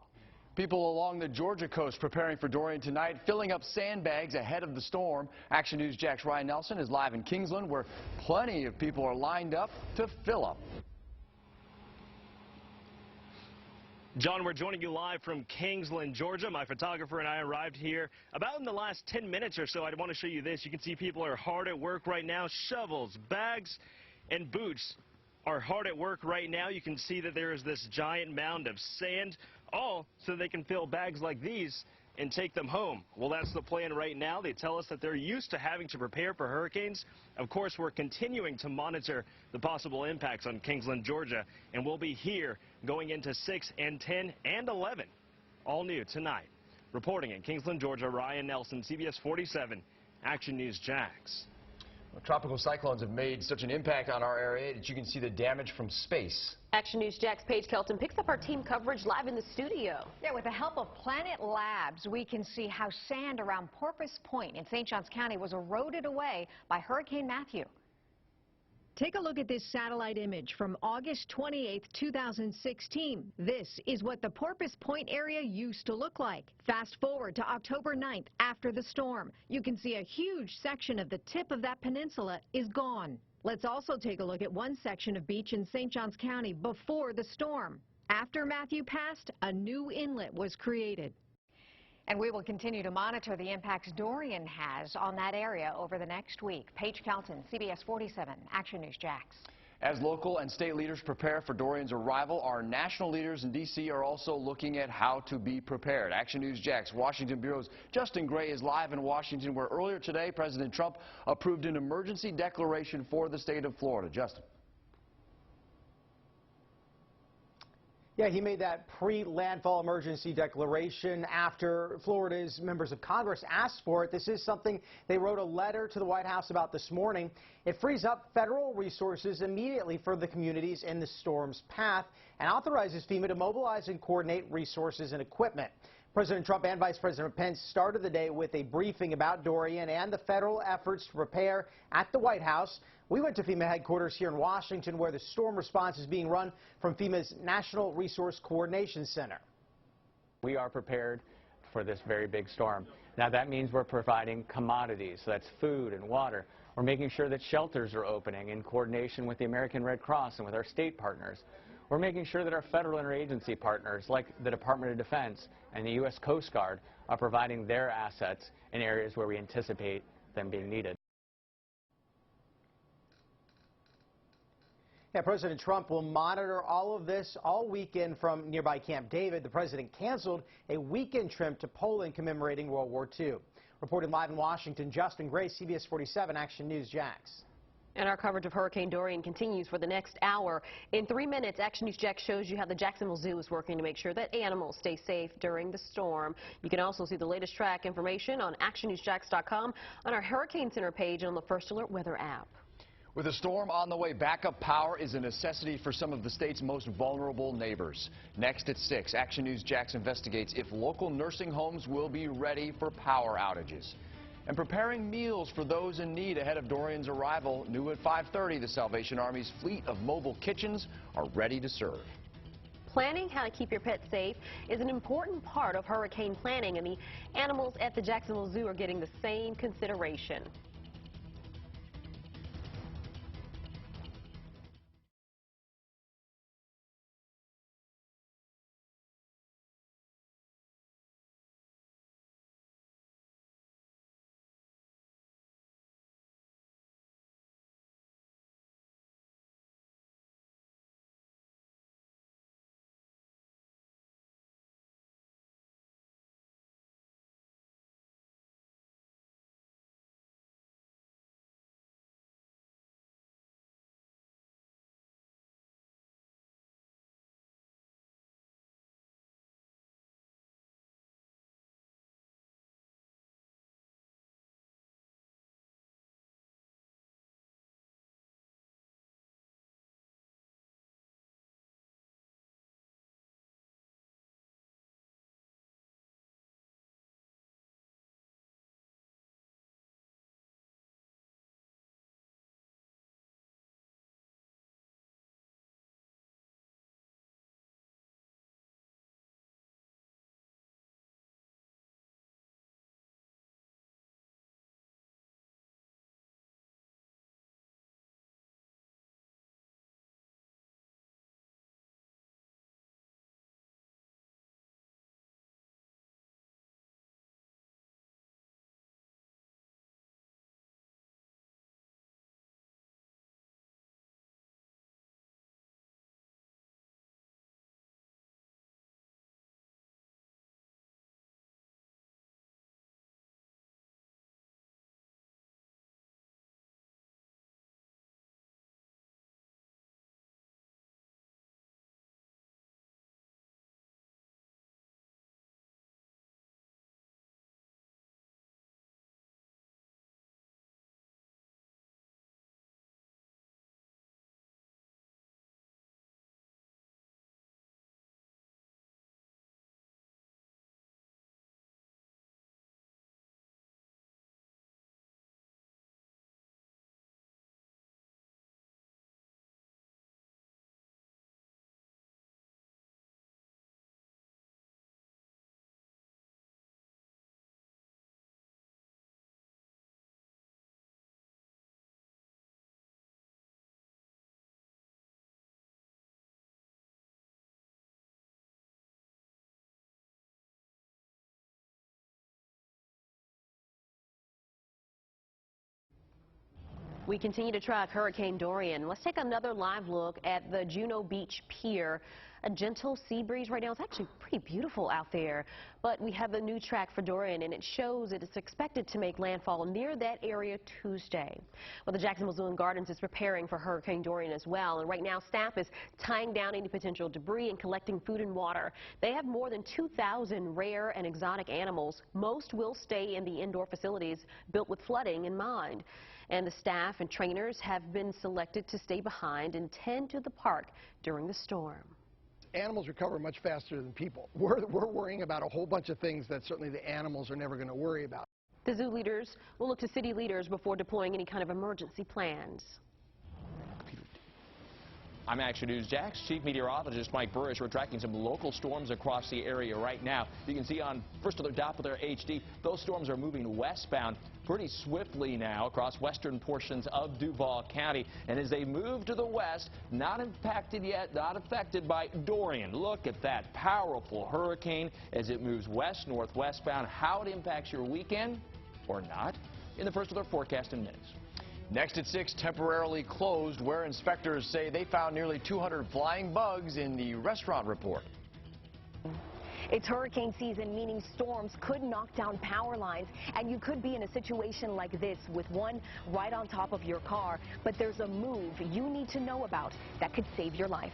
People along the Georgia coast preparing for Dorian tonight, filling up sandbags ahead of the storm. Action News Jax Ryan Nelson is live in Kingsland, where plenty of people are lined up to fill up. John, we're joining you live from Kingsland, Georgia. My photographer and I arrived here about in the last 10 minutes or so. I want to show you this. You can see people are hard at work right now. Shovels, bags, and boots are hard at work right now. You can see that there is this giant mound of sand, all so they can fill bags like these and take them home. Well, that's the plan right now. They tell us that they're used to having to prepare for hurricanes. Of course, we're continuing to monitor the possible impacts on Kingsland, Georgia, and we'll be here going into 6 and 10 and 11. All new tonight. Reporting in Kingsland, Georgia, Ryan Nelson, CBS 47 Action News Jax. Well, tropical cyclones have made such an impact on our area that you can see the damage from space. Action News Jax Paige Kelton picks up our team coverage live in the studio. Yeah, with the help of Planet Labs, we can see how sand around Porpoise Point in St. Johns County was eroded away by Hurricane Matthew. Take a look at this satellite image from August 28, 2016. This is what the Porpoise Point area used to look like. Fast forward to October 9th, after the storm. You can see a huge section of the tip of that peninsula is gone. Let's also take a look at one section of beach in St. Johns County before the storm. After Matthew passed, a new inlet was created. And we will continue to monitor the impacts Dorian has on that area over the next week. Paige Kelton, CBS 47 Action News Jax. As local and state leaders prepare for Dorian's arrival, our national leaders in D.C. are also looking at how to be prepared. Action News Jax, Washington Bureau's Justin Gray is live in Washington, where earlier today President Trump approved an emergency declaration for the state of Florida. Justin. Yeah, he made that pre-landfall emergency declaration after Florida's members of Congress asked for it. This is something they wrote a letter to the White House about this morning. It frees up federal resources immediately for the communities in the storm's path and authorizes FEMA to mobilize and coordinate resources and equipment. President Trump and Vice President Pence started the day with a briefing about Dorian and the federal efforts to prepare at the White House. We went to FEMA headquarters here in Washington, where the storm response is being run from FEMA's National Resource Coordination Center. We are prepared for this very big storm. Now that means we're providing commodities, so that's food and water. We're making sure that shelters are opening in coordination with the American Red Cross and with our state partners. We're making sure that our federal interagency partners, like the Department of Defense and the U.S. Coast Guard, are providing their assets in areas where we anticipate them being needed. Yeah, President Trump will monitor all of this all weekend from nearby Camp David. The president canceled a weekend trip to Poland commemorating World War II. Reporting live in Washington, Justin Gray, CBS 47 Action News Jax. And our coverage of Hurricane Dorian continues for the next hour. In 3 minutes, Action News Jax shows you how the Jacksonville Zoo is working to make sure that animals stay safe during the storm. You can also see the latest track information on actionnewsjax.com, on our Hurricane Center page, and on the First Alert Weather app. With a storm on the way, backup power is a necessity for some of the state's most vulnerable neighbors. Next at 6, Action News Jax investigates if local nursing homes will be ready for power outages. And preparing meals for those in need ahead of Dorian's arrival. New at 5:30, the Salvation Army's fleet of mobile kitchens are ready to serve. Planning how to keep your pets safe is an important part of hurricane planning, and the animals at the Jacksonville Zoo are getting the same consideration. We continue to track Hurricane Dorian. Let's take another live look at the Juno Beach Pier. A gentle sea breeze right now. It's actually pretty beautiful out there. But we have a new track for Dorian, and it shows that it's expected to make landfall near that area Tuesday. Well, the Jacksonville Zoo and Gardens is preparing for Hurricane Dorian as well. And right now, staff is tying down any potential debris and collecting food and water. They have more than 2,000 rare and exotic animals. Most will stay in the indoor facilities built with flooding in mind. And the staff and trainers have been selected to stay behind and tend to the park during the storm. Animals recover much faster than people. We're worrying about a whole bunch of things that certainly the animals are never going to worry about. The zoo leaders will look to city leaders before deploying any kind of emergency plans. I'm Action News Jax. Chief Meteorologist Mike Burris. We're tracking some local storms across the area right now. You can see on First Alert Doppler HD, those storms are moving westbound pretty swiftly now across western portions of Duval County. And as they move to the west, not impacted yet, not affected by Dorian. Look at that powerful hurricane as it moves west-northwestbound. How it impacts your weekend or not in the First Alert forecast in minutes. Next at 6, temporarily closed, where inspectors say they found nearly 200 flying bugs in the restaurant report. It's hurricane season, meaning storms could knock down power lines, and you could be in a situation like this with one right on top of your car. But there's a move you need to know about that could save your life.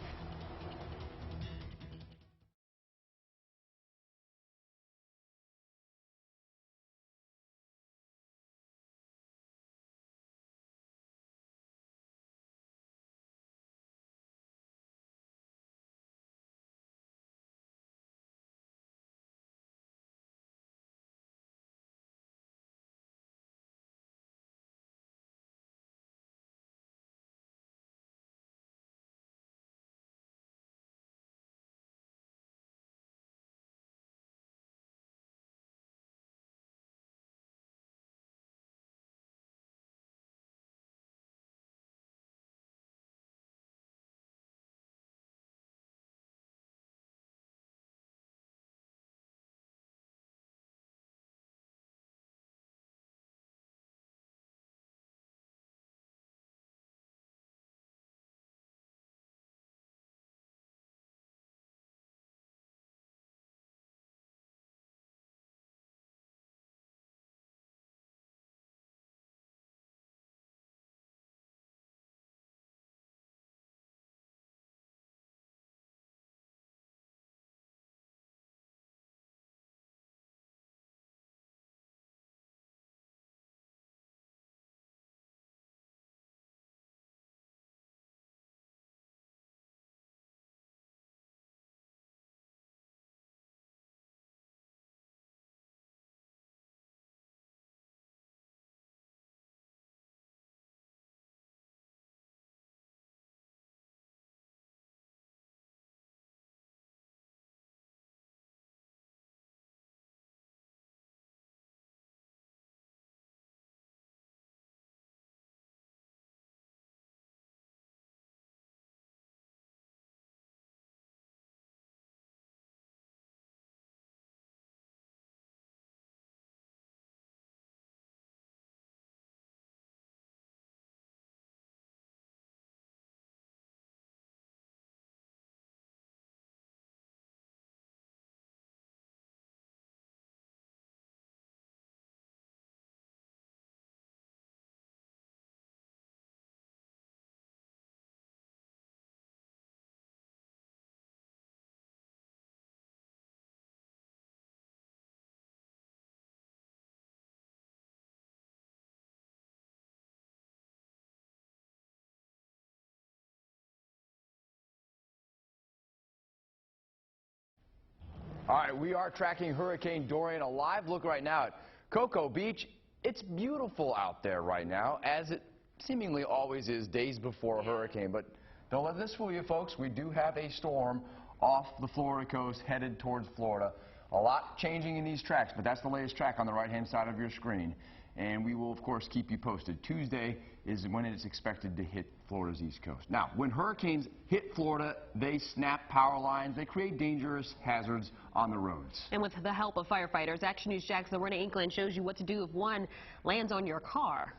All right, we are tracking Hurricane Dorian. A live look right now at Cocoa Beach. It's beautiful out there right now, as it seemingly always is days before a hurricane. But don't let this fool you, folks. We do have a storm off the Florida coast headed towards Florida. A lot changing in these tracks, but that's the latest track on the right-hand side of your screen. And we will, of course, keep you posted. Tuesday is when it's expected to hit Florida's east coast. Now, when hurricanes hit Florida, they snap power lines. They create dangerous hazards on the roads. And with the help of firefighters, Action News Jax, Lorena Inkland shows you what to do if one lands on your car.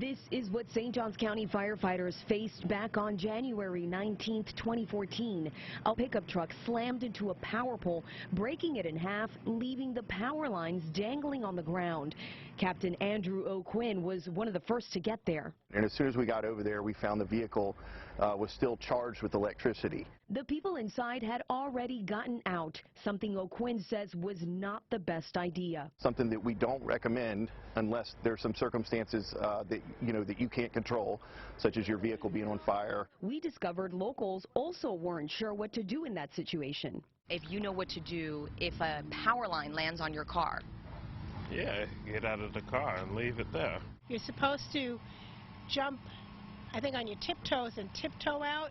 This is what St. Johns County firefighters faced back on January 19, 2014. A pickup truck slammed into a power pole, breaking it in half, leaving the power lines dangling on the ground. Captain Andrew O'Quinn was one of the first to get there. And as soon as we got over there, we found the vehicle was still charged with electricity. The people inside had already gotten out, something O'Quinn says was not the best idea. Something that we don't recommend unless there's some circumstances that you can't control, such as your vehicle being on fire. We discovered locals also weren't sure what to do in that situation. If you know what to do if a power line lands on your car. Yeah, get out of the car and leave it there. You're supposed to jump, I think, on your tiptoes and tiptoe out,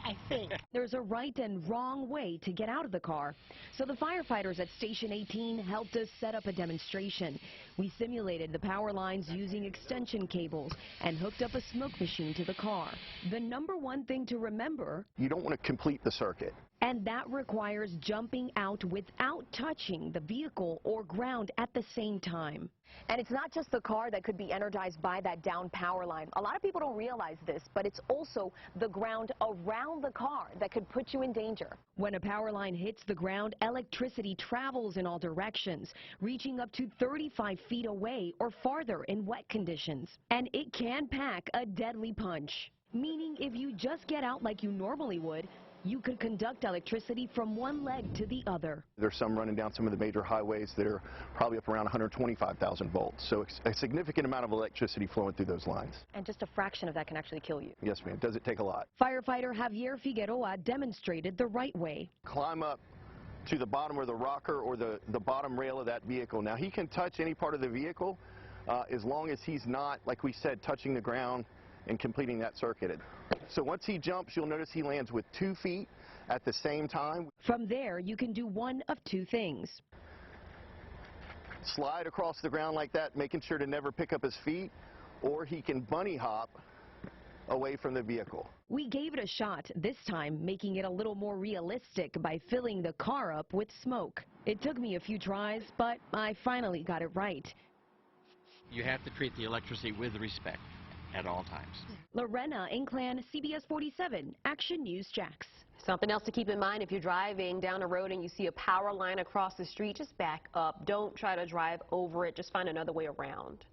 I think. There's a right and wrong way to get out of the car. So the firefighters at Station 18 helped us set up a demonstration. We simulated the power lines using extension cables and hooked up a smoke machine to the car. The number one thing to remember, you don't want to complete the circuit. And that requires jumping out without touching the vehicle or ground at the same time. And it's not just the car that could be energized by that down power line. A lot of people don't realize this, but it's also the ground around the car that could put you in danger. When a power line hits the ground, electricity travels in all directions, reaching up to 35 feet away or farther in wet conditions. And it can pack a deadly punch, meaning if you just get out like you normally would, you could conduct electricity from one leg to the other. There's some running down some of the major highways that are probably up around 125,000 volts. So it's a significant amount of electricity flowing through those lines. And just a fraction of that can actually kill you. Yes, ma'am. Does it take a lot? Firefighter Javier Figueroa demonstrated the right way. Climb up to the bottom of the rocker or the bottom rail of that vehicle. Now, he can touch any part of the vehicle as long as he's not, like we said, touching the ground and completing that circuit. So once he jumps, you'll notice he lands with 2 feet at the same time. From there, you can do one of two things. Slide across the ground like that, making sure to never pick up his feet, or he can bunny hop away from the vehicle. We gave it a shot, this time making it a little more realistic by filling the car up with smoke. It took me a few tries, but I finally got it right. You have to treat the electricity with respect at all times. Lorena Inclan, CBS47 Action News Jax. Something else to keep in mind, if you're driving down a road and you see a power line across the street, just back up. Don't try to drive over it. Just find another way around.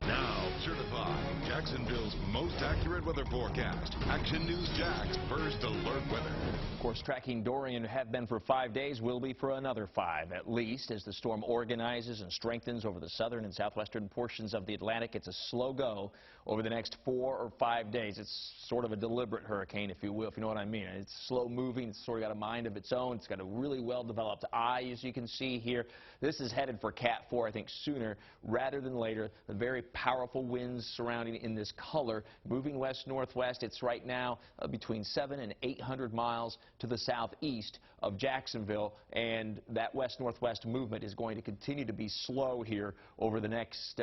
Now, certified Jacksonville's most accurate weather forecast. Action News Jax, first alert weather. Of course, tracking Dorian have been for 5 days, will be for another 5 at least, as the storm organizes and strengthens over the southern and southwestern portions of the Atlantic. It's a slow go over the next 4 or 5 days. It's sort of a deliberate hurricane, if you will, if you know what I mean. It's slow moving. It's sort of got a mind of its own. It's got a really well-developed eye, as you can see here. This is headed for Cat 4, I think, sooner rather than later. The very powerful winds surrounding in this color, moving west-northwest. It's right now between 700 and 800 miles to the southeast of Jacksonville, and that west-northwest movement is going to continue to be slow here over the next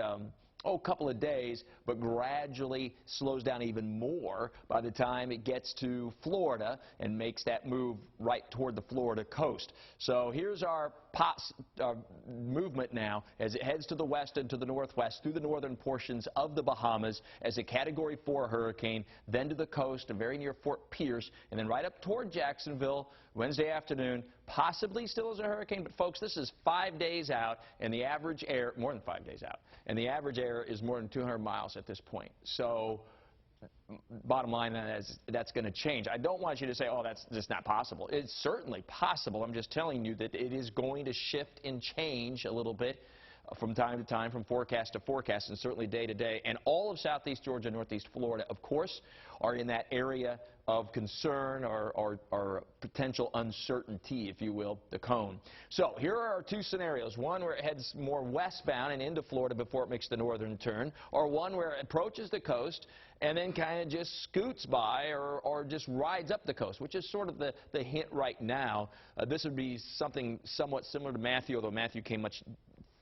couple of days, but gradually slows down even more by the time it gets to Florida and makes that move right toward the Florida coast. So here's our movement now as it heads to the west and to the northwest through the northern portions of the Bahamas as a Category 4 hurricane, then to the coast and very near Fort Pierce, and then right up toward Jacksonville Wednesday afternoon, possibly still as a hurricane, but folks, this is 5 days out, and the average air, more than 5 days out, and the average air is more than 200 miles at this point. So bottom line is that's going to change. I don't want you to say, oh, that's just not possible. It's certainly possible. I'm just telling you that it is going to shift and change a little bit from time to time, from forecast to forecast, and certainly day to day. And all of southeast Georgia, northeast Florida, of course, are in that area of concern or potential uncertainty, if you will, the cone. So here are our 2 scenarios. One where it heads more westbound and into Florida before it makes the northern turn, or one where it approaches the coast and then kind of just scoots by or just rides up the coast, which is sort of the hint right now. This would be something somewhat similar to Matthew, although Matthew came much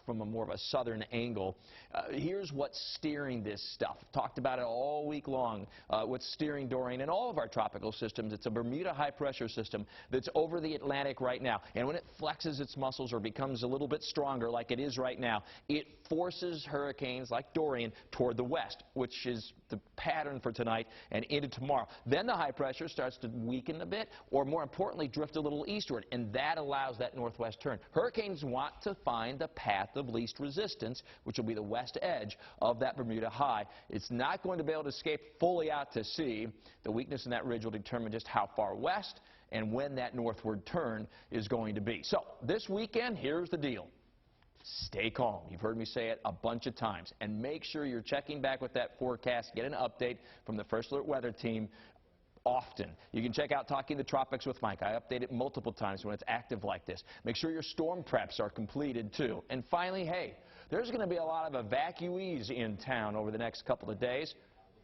from a more of a southern angle. Here's what's steering this stuff. Talked about it all week long. What's steering Dorian and all of our tropical systems. It's a Bermuda high-pressure system that's over the Atlantic right now. And when it flexes its muscles or becomes a little bit stronger like it is right now, it forces hurricanes like Dorian toward the west, which is the pattern for tonight and into tomorrow. Then the high pressure starts to weaken a bit, or more importantly, drift a little eastward, and that allows that northwest turn. Hurricanes want to find the path of least resistance, which will be the west edge of that Bermuda high. It's not going to be able to escape fully out to sea. The weakness in that ridge will determine just how far west and when that northward turn is going to be. So this weekend, here's the deal. Stay calm. You've heard me say it a bunch of times. And make sure you're checking back with that forecast. Get an update from the First Alert Weather Team often. You can check out Talking the Tropics with Mike. I update it multiple times when it's active like this. Make sure your storm preps are completed, too. And finally, hey, there's going to be a lot of evacuees in town over the next couple of days.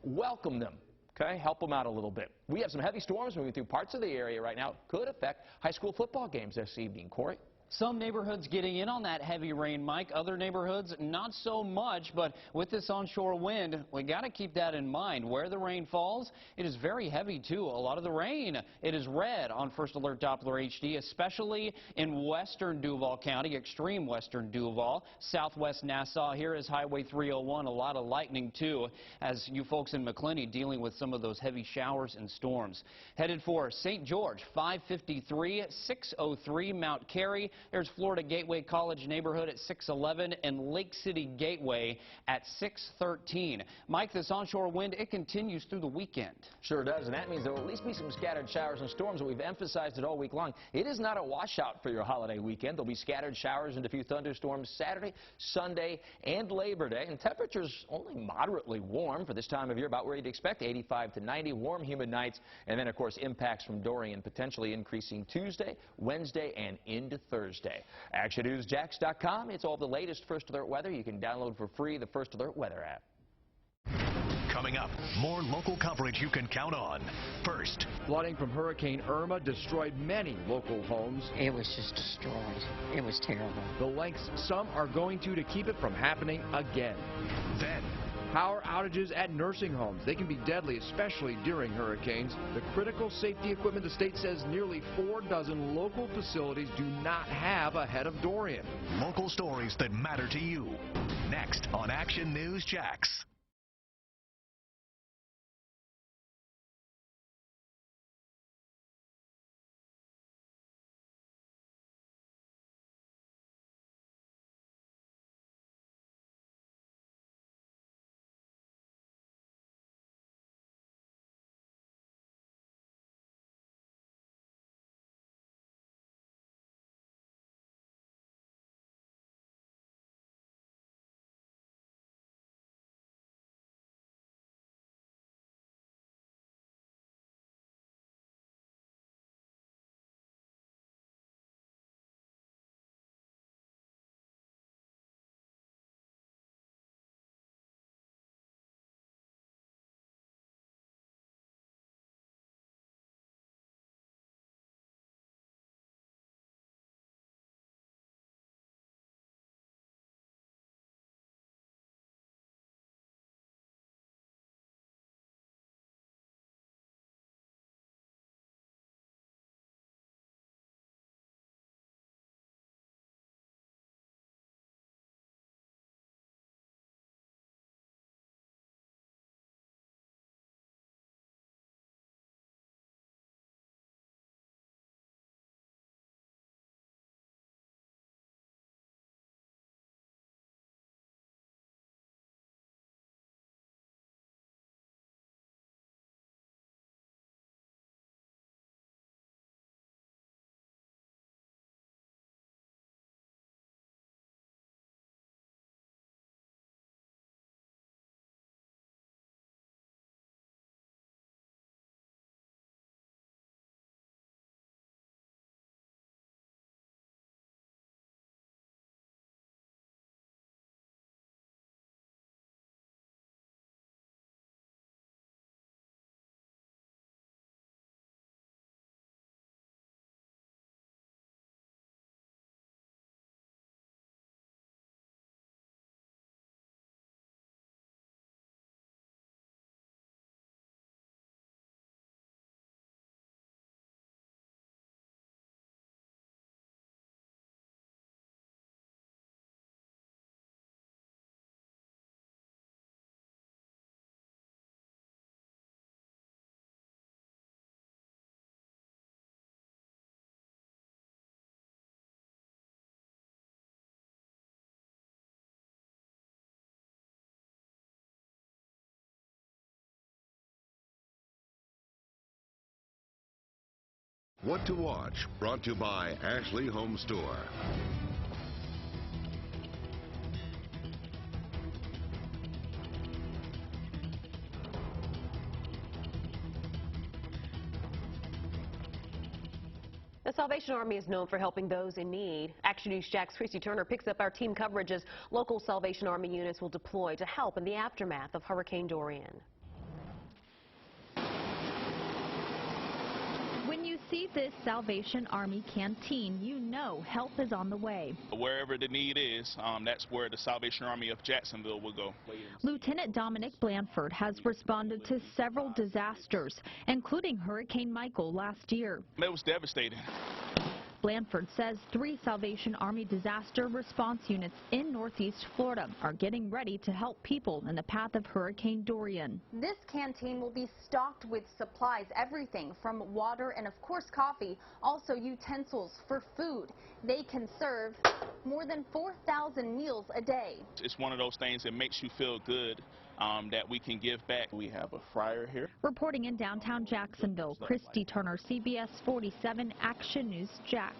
Welcome them. Okay, help them out a little bit. We have some heavy storms moving through parts of the area right now. Could affect high school football games this evening. Corey? Some neighborhoods getting in on that heavy rain, Mike. Other neighborhoods, not so much. But with this onshore wind, we got to keep that in mind. Where the rain falls, it is very heavy, too. A lot of the rain, it is red on First Alert Doppler HD, especially in western Duval County, extreme western Duval. Southwest Nassau, here is Highway 301. A lot of lightning, too, as you folks in McClenny dealing with some of those heavy showers and storms. Headed for St. George, 553, 603 Mount Carey. There's Florida Gateway College neighborhood at 611 and Lake City Gateway at 613. Mike, this onshore wind, it continues through the weekend. Sure does, and that means there will at least be some scattered showers and storms. We've emphasized it all week long. It is not a washout for your holiday weekend. There'll be scattered showers and a few thunderstorms Saturday, Sunday, and Labor Day. And temperatures only moderately warm for this time of year, about where you'd expect, 85 to 90, warm, humid nights. And then, of course, impacts from Dorian potentially increasing Tuesday, Wednesday, and into Thursday. ActionNewsJax.com. It's all the latest First Alert weather. You can download for free the First Alert weather app. Coming up, more local coverage you can count on. First, flooding from Hurricane Irma destroyed many local homes. It was just destroyed. It was terrible. The lengths some are going to keep it from happening again. Then, power outages at nursing homes. They can be deadly, especially during hurricanes. The critical safety equipment the state says nearly 4 dozen local facilities do not have ahead of Dorian. local stories that matter to you. Next on Action News Jax. What to watch, brought to you by Ashley Home Store. The Salvation Army is known for helping those in need. Action News Jax Christy Turner picks up our team coverage as local Salvation Army units will deploy to help in the aftermath of Hurricane Dorian. When you see this Salvation Army canteen, you know help is on the way. Wherever the need is, that's where the Salvation Army of Jacksonville will go. Lieutenant Dominic Blanford has responded to several disasters, including Hurricane Michael last year. It was devastating. Blanford says 3 Salvation Army disaster response units in Northeast Florida are getting ready to help people in the path of Hurricane Dorian. This canteen will be stocked with supplies, everything from water and, of course, coffee, also utensils for food. They can serve more than 4,000 meals a day. It's one of those things that makes you feel good. That we can give back. We have a fryer here. Reporting in downtown Jacksonville, Christy Turner, CBS47 Action News Jax.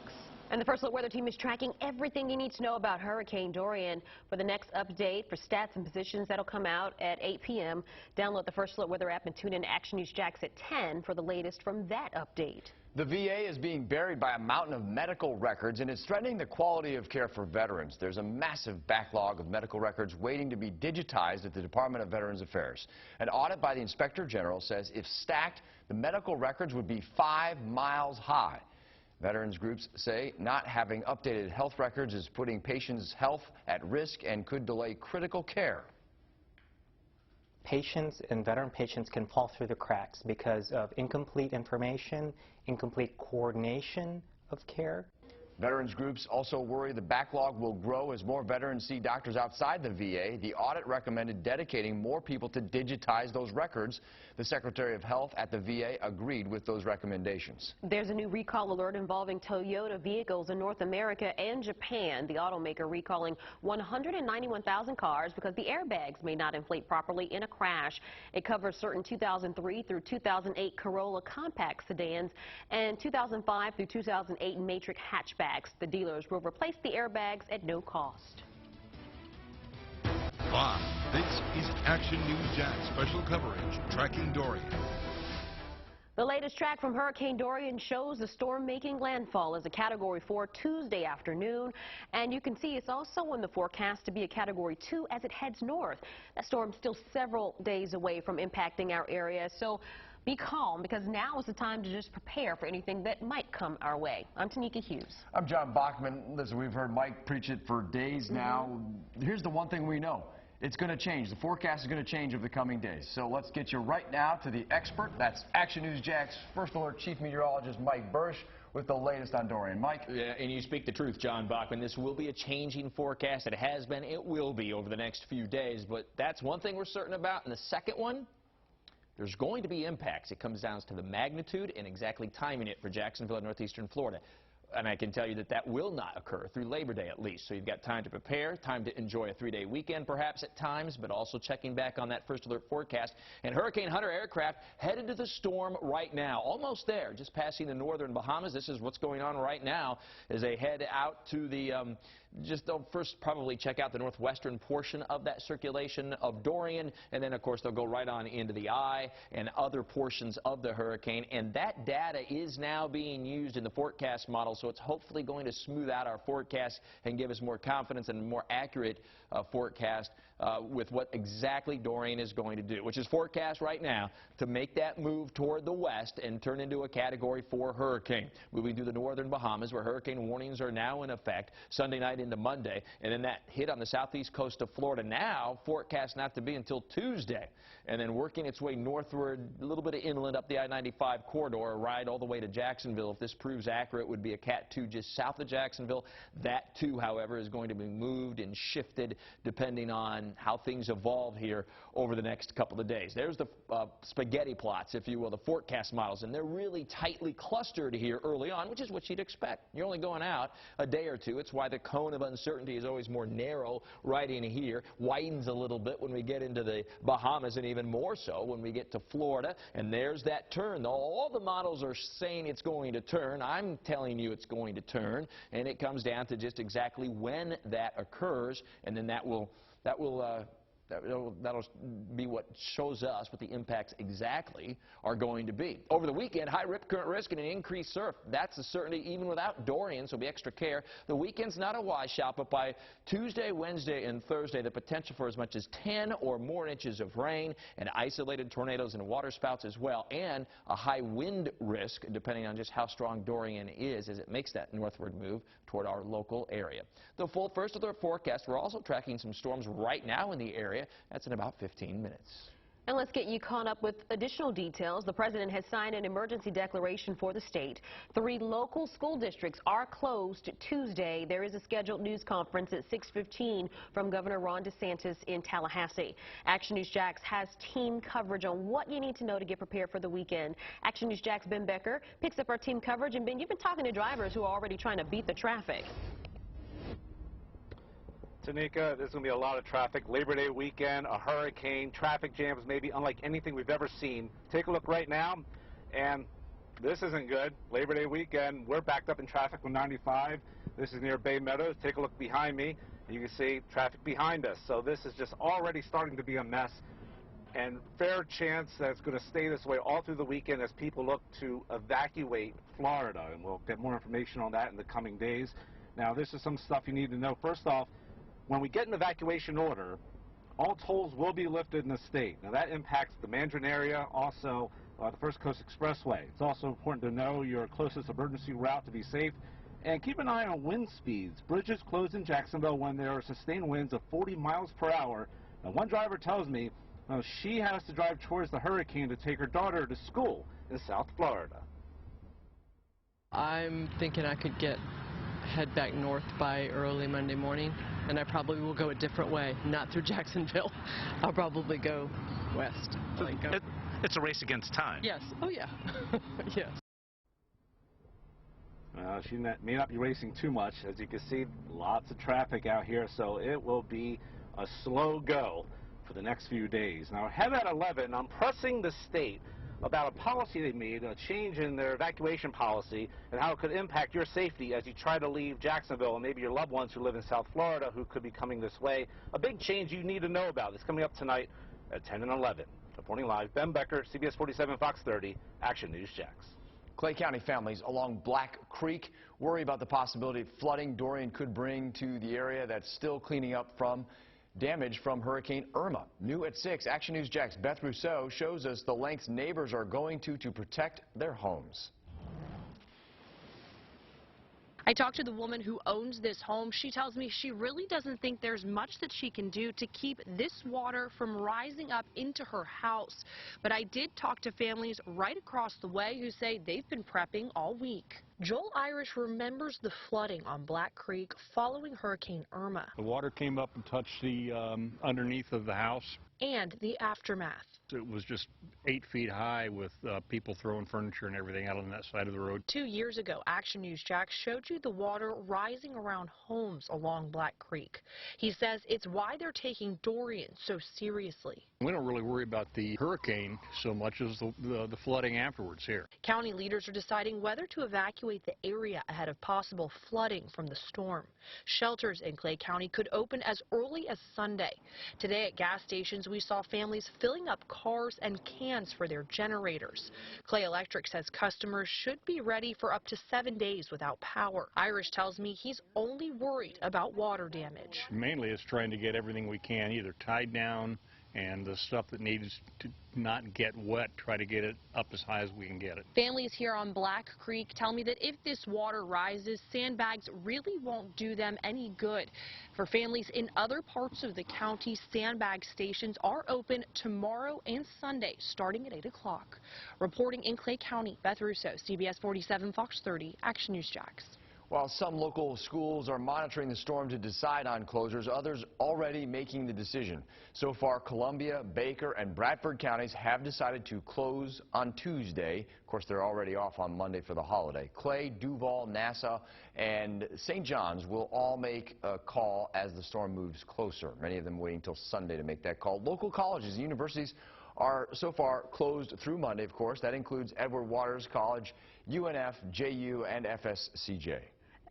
And the First Alert Weather Team is tracking everything you need to know about Hurricane Dorian. For the next update for stats and positions, that'll come out at 8 p.m. Download the First Alert Weather app and tune in to Action News Jax at 10 for the latest from that update. The VA is being buried by a mountain of medical records, and it's threatening the quality of care for veterans. There's a massive backlog of medical records waiting to be digitized at the Department of Veterans Affairs. An audit by the Inspector General says if stacked, the medical records would be 5 miles high. Veterans groups say not having updated health records is putting patients' health at risk and could delay critical care. Patients and veteran patients can fall through the cracks because of incomplete information, incomplete coordination of care. Veterans groups also worry the backlog will grow as more veterans see doctors outside the VA. The audit recommended dedicating more people to digitize those records. The Secretary of Health at the VA agreed with those recommendations. There's a new recall alert involving Toyota vehicles in North America and Japan. The automaker recalling 191,000 cars because the airbags may not inflate properly in a crash. It covers certain 2003 through 2008 Corolla compact sedans and 2005 through 2008 Matrix hatchbacks. The dealers will replace the airbags at no cost. Live, this is Action News Jax special coverage tracking Dorian. The latest track from Hurricane Dorian shows the storm making landfall as a Category 4 Tuesday afternoon. And you can see it's also in the forecast to be a Category 2 as it heads north. That storm's still several days away from impacting our area, so be calm because now is the time to just prepare for anything that might come our way. I'm Tanika Hughes. I'm John Bachman. Listen, we've heard Mike preach it for days now. Here's the one thing we know. It's going to change. The forecast is going to change over the coming days. So let's get you right now to the expert. That's Action News Jax First Alert Chief Meteorologist Mike Bursch with the latest on Dorian. Mike? Yeah, and you speak the truth, John Bachman. This will be a changing forecast. It has been. It will be over the next few days. But that's one thing we're certain about. And the second one, there's going to be impacts. It comes down to the magnitude and exactly timing it for Jacksonville and northeastern Florida. And I can tell you that that will not occur through Labor Day at least. So you've got time to prepare, time to enjoy a 3-day weekend perhaps at times, but also checking back on that First Alert forecast. And Hurricane Hunter aircraft headed to the storm right now. Almost there, just passing the northern Bahamas. This is what's going on right now as they head out to the they'll first probably check out the northwestern portion of that circulation of Dorian, and then of course they'll go right on into the eye and other portions of the hurricane. And that data is now being used in the forecast model, so it's hopefully going to smooth out our forecast and give us more confidence and a more accurate forecast with what exactly Dorian is going to do, which is forecast right now to make that move toward the west and turn into a Category 4 hurricane. Moving through the northern Bahamas, where hurricane warnings are now in effect Sunday night into Monday, and then that hit on the southeast coast of Florida now forecast not to be until Tuesday, and then working its way northward, a little bit of inland up the I-95 corridor, a ride all the way to Jacksonville. If this proves accurate, would be a Cat 2 just south of Jacksonville. That too, however, is going to be moved and shifted depending on how things evolve here over the next couple of days. There's the spaghetti plots, if you will, the forecast models, and they're really tightly clustered here early on, which is what you'd expect. You're only going out a day or two. It's why the cone zone of uncertainty is always more narrow right in here, widens a little bit when we get into the Bahamas, and even more so when we get to Florida. And there's that turn. All the models are saying it's going to turn. I'm telling you it's going to turn, and it comes down to just exactly when that occurs, and then that'll be what shows us what the impacts exactly are going to be. Over the weekend, high rip current risk and an increased surf. That's a certainty even without Dorian, so be extra care. The weekend's not a washout, but by Tuesday, Wednesday, and Thursday, the potential for as much as 10 or more inches of rain and isolated tornadoes and waterspouts as well, and a high wind risk depending on just how strong Dorian is as it makes that northward move toward our local area. The full first of the forecast, we're also tracking some storms right now in the area. That's in about 15 minutes. And let's get you caught up with additional details. The president has signed an emergency declaration for the state. 3 local school districts are closed Tuesday. There is a scheduled news conference at 6:15 from Governor Ron DeSantis in Tallahassee. Action News Jax has team coverage on what you need to know to get prepared for the weekend. Action News Jax Ben Becker picks up our team coverage. And Ben, you've been talking to drivers who are already trying to beat the traffic. Tanika, there's going to be a lot of traffic. Labor Day weekend, a hurricane, traffic jams maybe unlike anything we've ever seen. Take a look right now, and this isn't good. Labor Day weekend, we're backed up in traffic on 95. This is near Bay Meadows. Take a look behind me, and you can see traffic behind us. So this is just already starting to be a mess, and fair chance that it's going to stay this way all through the weekend as people look to evacuate Florida, and we'll get more information on that in the coming days. Now, this is some stuff you need to know. First off, when we get an evacuation order, all tolls will be lifted in the state. Now that impacts the Mandarin area, also the First Coast Expressway. It's also important to know your closest emergency route to be safe. And keep an eye on wind speeds. Bridges closed in Jacksonville when there are sustained winds of 40 miles per hour. Now one driver tells me she has to drive towards the hurricane to take her daughter to school in South Florida. I'm thinking I could head back north by early Monday morning, and I probably will go a different way, not through Jacksonville. I'll probably go west. It's a race against time. Yes. Oh, yeah. Yes. She may not be racing too much. As you can see, lots of traffic out here, so it will be a slow go for the next few days. Now, ahead at 11, I'm pressing the state about a policy they made, a change in their evacuation policy, and how it could impact your safety as you try to leave Jacksonville and maybe your loved ones who live in South Florida who could be coming this way. A big change you need to know about. It's coming up tonight at 10 and 11. Reporting live, Ben Becker, CBS47, Fox 30, Action News Jax. Clay County families along Black Creek worry about the possibility of flooding Dorian could bring to the area that's still cleaning up from damage from Hurricane Irma. New at 6, Action News Jax Beth Rousseau shows us the lengths neighbors are going to protect their homes. I talked to the woman who owns this home. She tells me she really doesn't think there's much that she can do to keep this water from rising up into her house. But I did talk to families right across the way who say they've been prepping all week. Joel Irish remembers the flooding on Black Creek following Hurricane Irma. The water came up and touched the underneath of the house. And the aftermath. It was just 8 feet high with people throwing furniture and everything out on that side of the road. 2 years ago, Action News Jax showed you the water rising around homes along Black Creek. He says it's why they're taking Dorian so seriously. We don't really worry about the hurricane so much as the flooding afterwards here. County leaders are deciding whether to evacuate the area ahead of possible flooding from the storm. Shelters in Clay County could open as early as Sunday. Today at gas stations, we saw families filling up cars and cans for their generators. Clay Electric says customers should be ready for up to 7 days without power. Irish tells me he's only worried about water damage. Mainly it's trying to get everything we can either tied down, and the stuff that needs to not get wet, try to get it up as high as we can get it. Families here on Black Creek tell me that if this water rises, sandbags really won't do them any good. For families in other parts of the county, sandbag stations are open tomorrow and Sunday, starting at 8 o'clock. Reporting in Clay County, Beth Russo, CBS 47, Fox 30, Action News Jax. While some local schools are monitoring the storm to decide on closures, others already making the decision. So far, Columbia, Baker, and Bradford counties have decided to close on Tuesday. Of course, they're already off on Monday for the holiday. Clay, Duval, Nassau, and St. John's will all make a call as the storm moves closer. Many of them waiting until Sunday to make that call. Local colleges and universities are so far closed through Monday, of course. That includes Edward Waters College, UNF, JU, and FSCJ.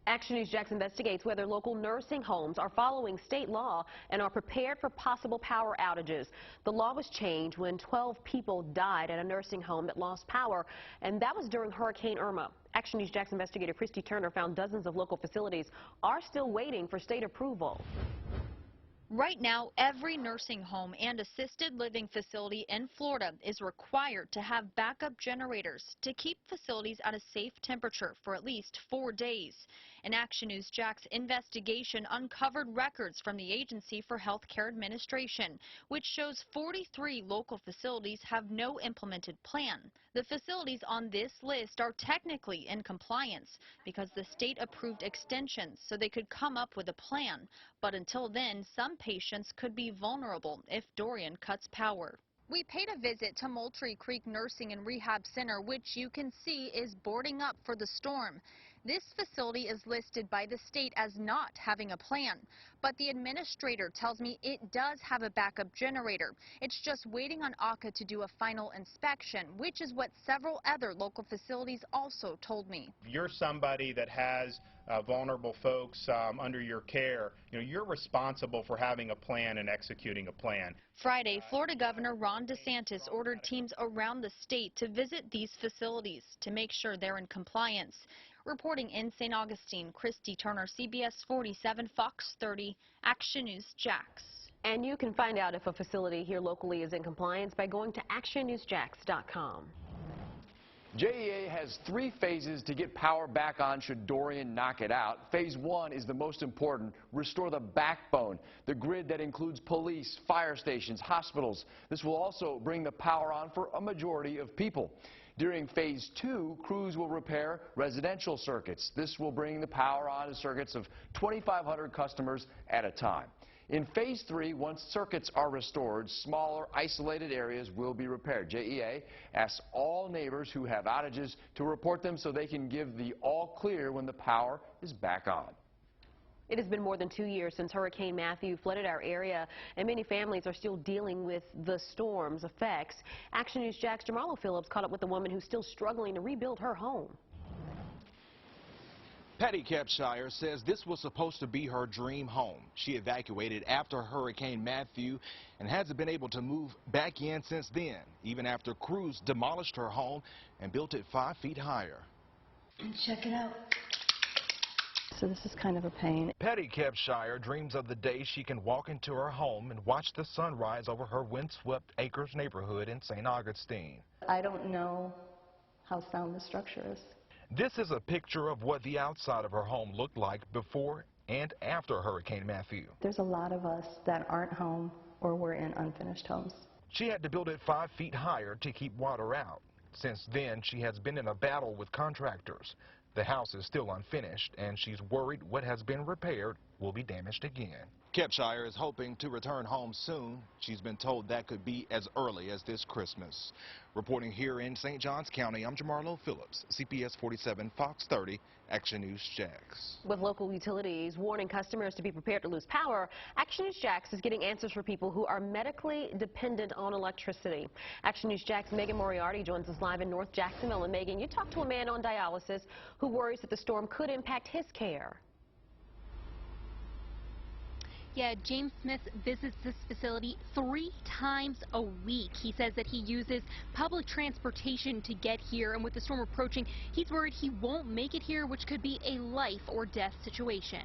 Action News Jax investigates whether local nursing homes are following state law and are prepared for possible power outages. The law was changed when 12 people died at a nursing home that lost power, and that was during Hurricane Irma. Action News Jax investigator Christy Turner found dozens of local facilities are still waiting for state approval. Right now, every nursing home and assisted living facility in Florida is required to have backup generators to keep facilities at a safe temperature for at least 4 days. An Action News Jax investigation uncovered records from the Agency for Healthcare Administration, which shows 43 local facilities have no implemented plan. The facilities on this list are technically in compliance because the state approved extensions so they could come up with a plan. But until then, some patients could be vulnerable if Dorian cuts power. We paid a visit to Moultrie Creek Nursing and Rehab Center, which you can see is boarding up for the storm. This facility is listed by the state as not having a plan, but the administrator tells me it does have a backup generator. It's just waiting on ACA to do a final inspection, which is what several other local facilities also told me. If you're somebody that has vulnerable folks under your care, you're responsible for having a plan and executing a plan. Friday, Florida Governor Ron DeSantis ordered teams around the state to visit these facilities to make sure they're in compliance. Reporting in St. Augustine, Christy Turner, CBS 47, Fox 30, Action News Jax. And you can find out if a facility here locally is in compliance by going to actionnewsjax.com. JEA has 3 phases to get power back on should Dorian knock it out. Phase 1 is the most important. Restore the backbone, the grid that includes police, fire stations, hospitals. This will also bring the power on for a majority of people. During Phase 2, crews will repair residential circuits. This will bring the power on to circuits of 2,500 customers at a time. In Phase 3, once circuits are restored, smaller, isolated areas will be repaired. JEA asks all neighbors who have outages to report them so they can give the all clear when the power is back on. It has been more than 2 years since Hurricane Matthew flooded our area, and many families are still dealing with the storm's effects. Action News Jax Jamarlo Phillips caught up with a woman who's still struggling to rebuild her home. Patty Kepshire says this was supposed to be her dream home. She evacuated after Hurricane Matthew and hasn't been able to move back in since then, even after crews demolished her home and built it 5 feet higher. And check it out. So this is kind of a pain. Patty Kepshire dreams of the day she can walk into her home and watch the sun rise over her windswept acres neighborhood in St. Augustine. I don't know how sound the structure is. This is a picture of what the outside of her home looked like before and after Hurricane Matthew. There's a lot of us that aren't home or we're in unfinished homes. She had to build it 5 feet higher to keep water out. Since then, she has been in a battle with contractors. The house is still unfinished, and she's worried what has been repaired will be damaged again. Kepshire is hoping to return home soon. She's been told that could be as early as this Christmas. Reporting here in St. Johns County, I'm Jamarlo Phillips, CBS 47, Fox 30, Action News Jax. With local utilities warning customers to be prepared to lose power, Action News Jax is getting answers for people who are medically dependent on electricity. Action News Jax Megan Moriarty joins us live in North Jacksonville. And Megan, you talked to a man on dialysis who worries that the storm could impact his care. Yeah, James Smith visits this facility 3 times a week. He says that he uses public transportation to get here, and with the storm approaching, he's worried he won't make it here, which could be a life or death situation.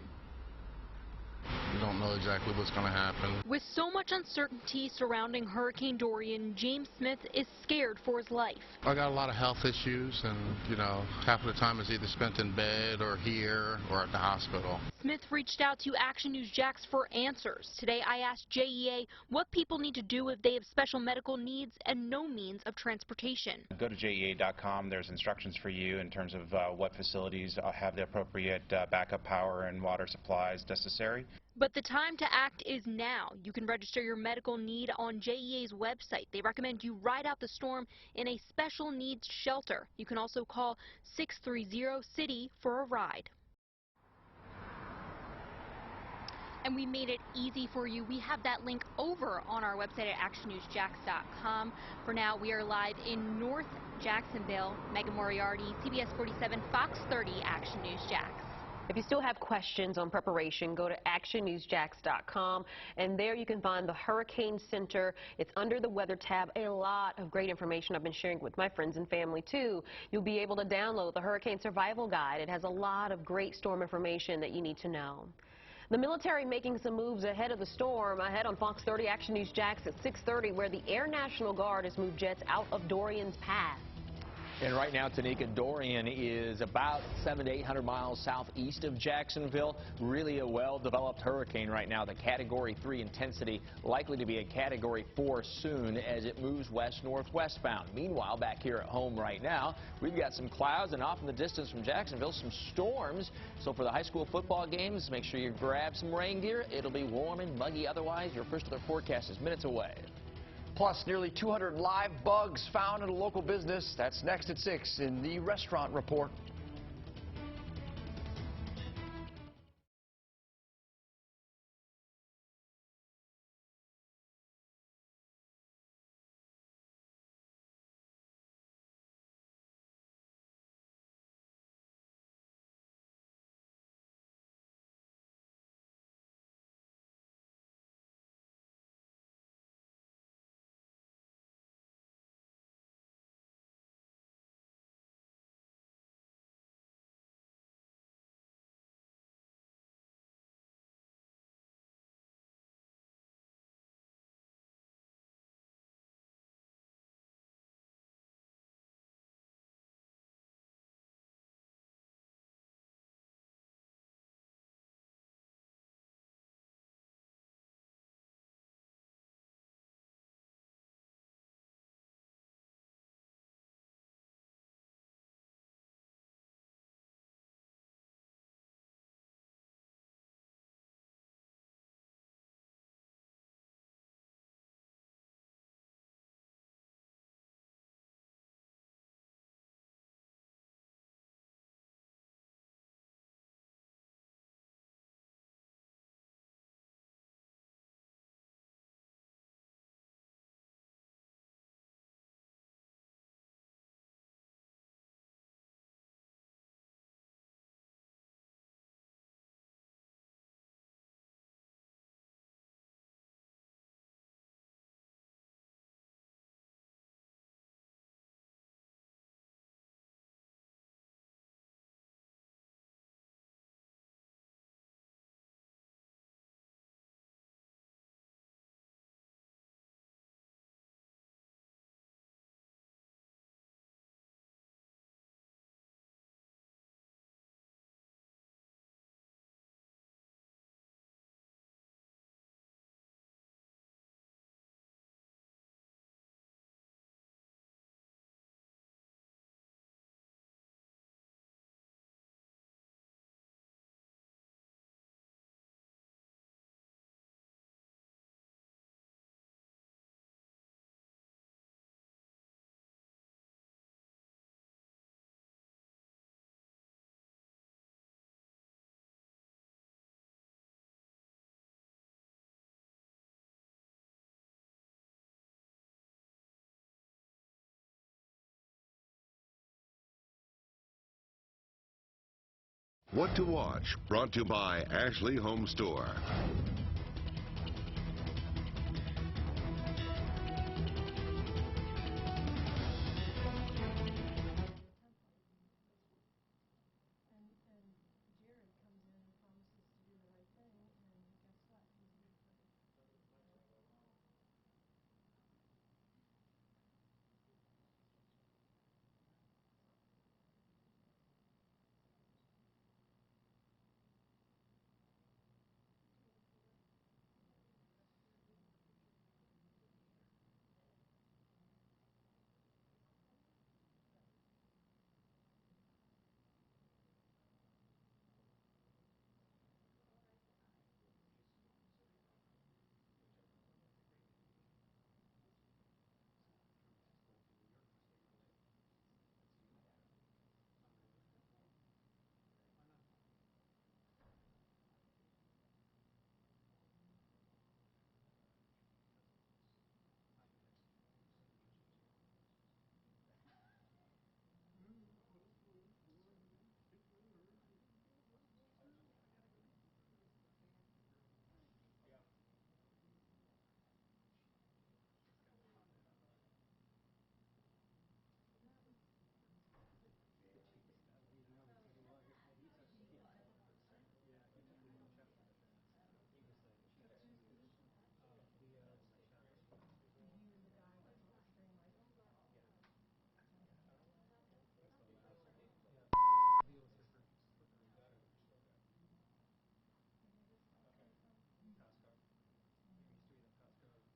We don't know exactly what's going to happen. With so much uncertainty surrounding Hurricane Dorian, James Smith is scared for his life. I got a lot of health issues, and, you know, half of the time is either spent in bed or here or at the hospital. Smith reached out to Action News Jax for answers. Today I asked JEA what people need to do if they have special medical needs and no means of transportation. Go to JEA.com. There's instructions for you in terms of what facilities have the appropriate backup power and water supplies necessary. But the time to act is now. You can register your medical need on JEA's website. They recommend you ride out the storm in a special needs shelter. You can also call 630-CITY for a ride. And we made it easy for you. We have that link over on our website at actionnewsjax.com. For now, we are live in North Jacksonville. Megan Moriarty, CBS47, FOX30 Action News Jax. If you still have questions on preparation, go to actionnewsjax.com, and there you can find the Hurricane Center. It's under the Weather tab. A lot of great information I've been sharing with my friends and family, too. You'll be able to download the Hurricane Survival Guide. It has a lot of great storm information that you need to know. The military making some moves ahead of the storm. Ahead on FOX30 Action News Jax at 6:30, where the Air National Guard has moved jets out of Dorian's path. And right now, Tanika, Dorian is about 700 to 800 miles southeast of Jacksonville. Really a well-developed hurricane right now. The Category 3 intensity likely to be a Category 4 soon as it moves west-northwest bound. Meanwhile, back here at home right now, we've got some clouds and off in the distance from Jacksonville, some storms. So for the high school football games, make sure you grab some rain gear. It'll be warm and muggy otherwise. Your first weather forecast is minutes away. Plus, nearly 200 live bugs found at a local business. That's next at 6 in the Restaurant Report. What to watch, brought to you by Ashley Home Store.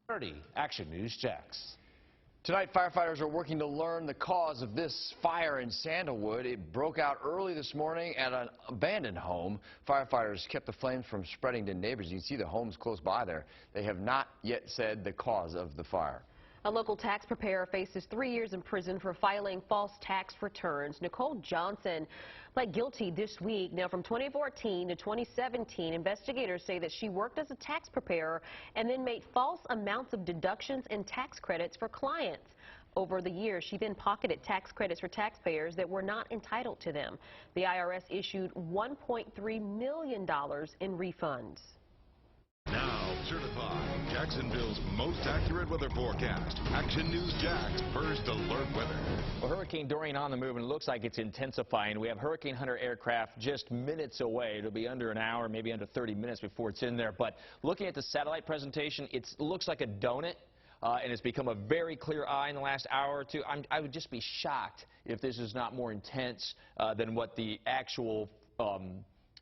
FOX30 Action News Jax. Tonight, firefighters are working to learn the cause of this fire in Sandalwood. It broke out early this morning at an abandoned home. Firefighters kept the flames from spreading to neighbors. You can see the homes close by there. They have not yet said the cause of the fire. A local tax preparer faces 3 years in prison for filing false tax returns. Nicole Johnson pled guilty this week. Now, from 2014 to 2017, investigators say that she worked as a tax preparer and then made false amounts of deductions and tax credits for clients. Over the years, she then pocketed tax credits for taxpayers that were not entitled to them. The IRS issued $1.3 million in refunds. Now certified, Jacksonville's most accurate weather forecast. Action News Jax, first alert weather. Well, Hurricane Dorian on the move, and it looks like it's intensifying. We have Hurricane Hunter aircraft just minutes away. It'll be under an hour, maybe under 30 minutes before it's in there. But looking at the satellite presentation, it looks like a donut. And it's become a very clear eye in the last hour or two. I would just be shocked if this is not more intense than what the actual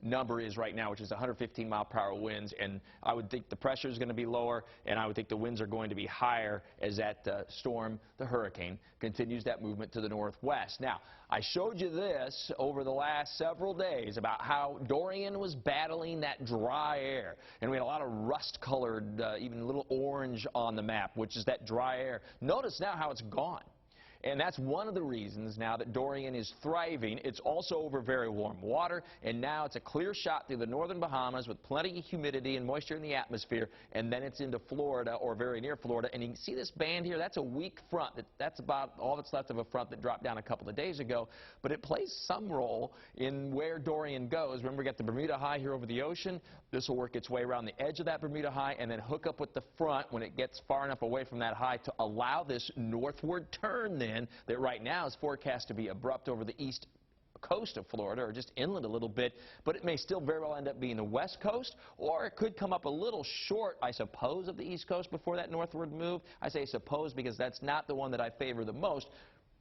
number is right now, which is 115-mile-per-hour winds, and I would think the pressure is going to be lower, and I would think the winds are going to be higher as that storm, the hurricane, continues that movement to the northwest. Now, I showed you this over the last several days about how Dorian was battling that dry air, and we had a lot of rust-colored, even a little orange on the map, which is that dry air. Notice now how it's gone. And that's one of the reasons now that Dorian is thriving. It's also over very warm water, and now it's a clear shot through the northern Bahamas with plenty of humidity and moisture in the atmosphere, and then it's into Florida or very near Florida. And you can see this band here, that's a weak front. That's about all that's left of a front that dropped down a couple of days ago, but it plays some role in where Dorian goes. Remember, we got the Bermuda High here over the ocean. This will work its way around the edge of that Bermuda High and then hook up with the front when it gets far enough away from that high to allow this northward turn then that right now is forecast to be abrupt over the east coast of Florida or just inland a little bit, but it may still very well end up being the west coast, or it could come up a little short, I suppose, of the east coast before that northward move. I say suppose because that's not the one that I favor the most.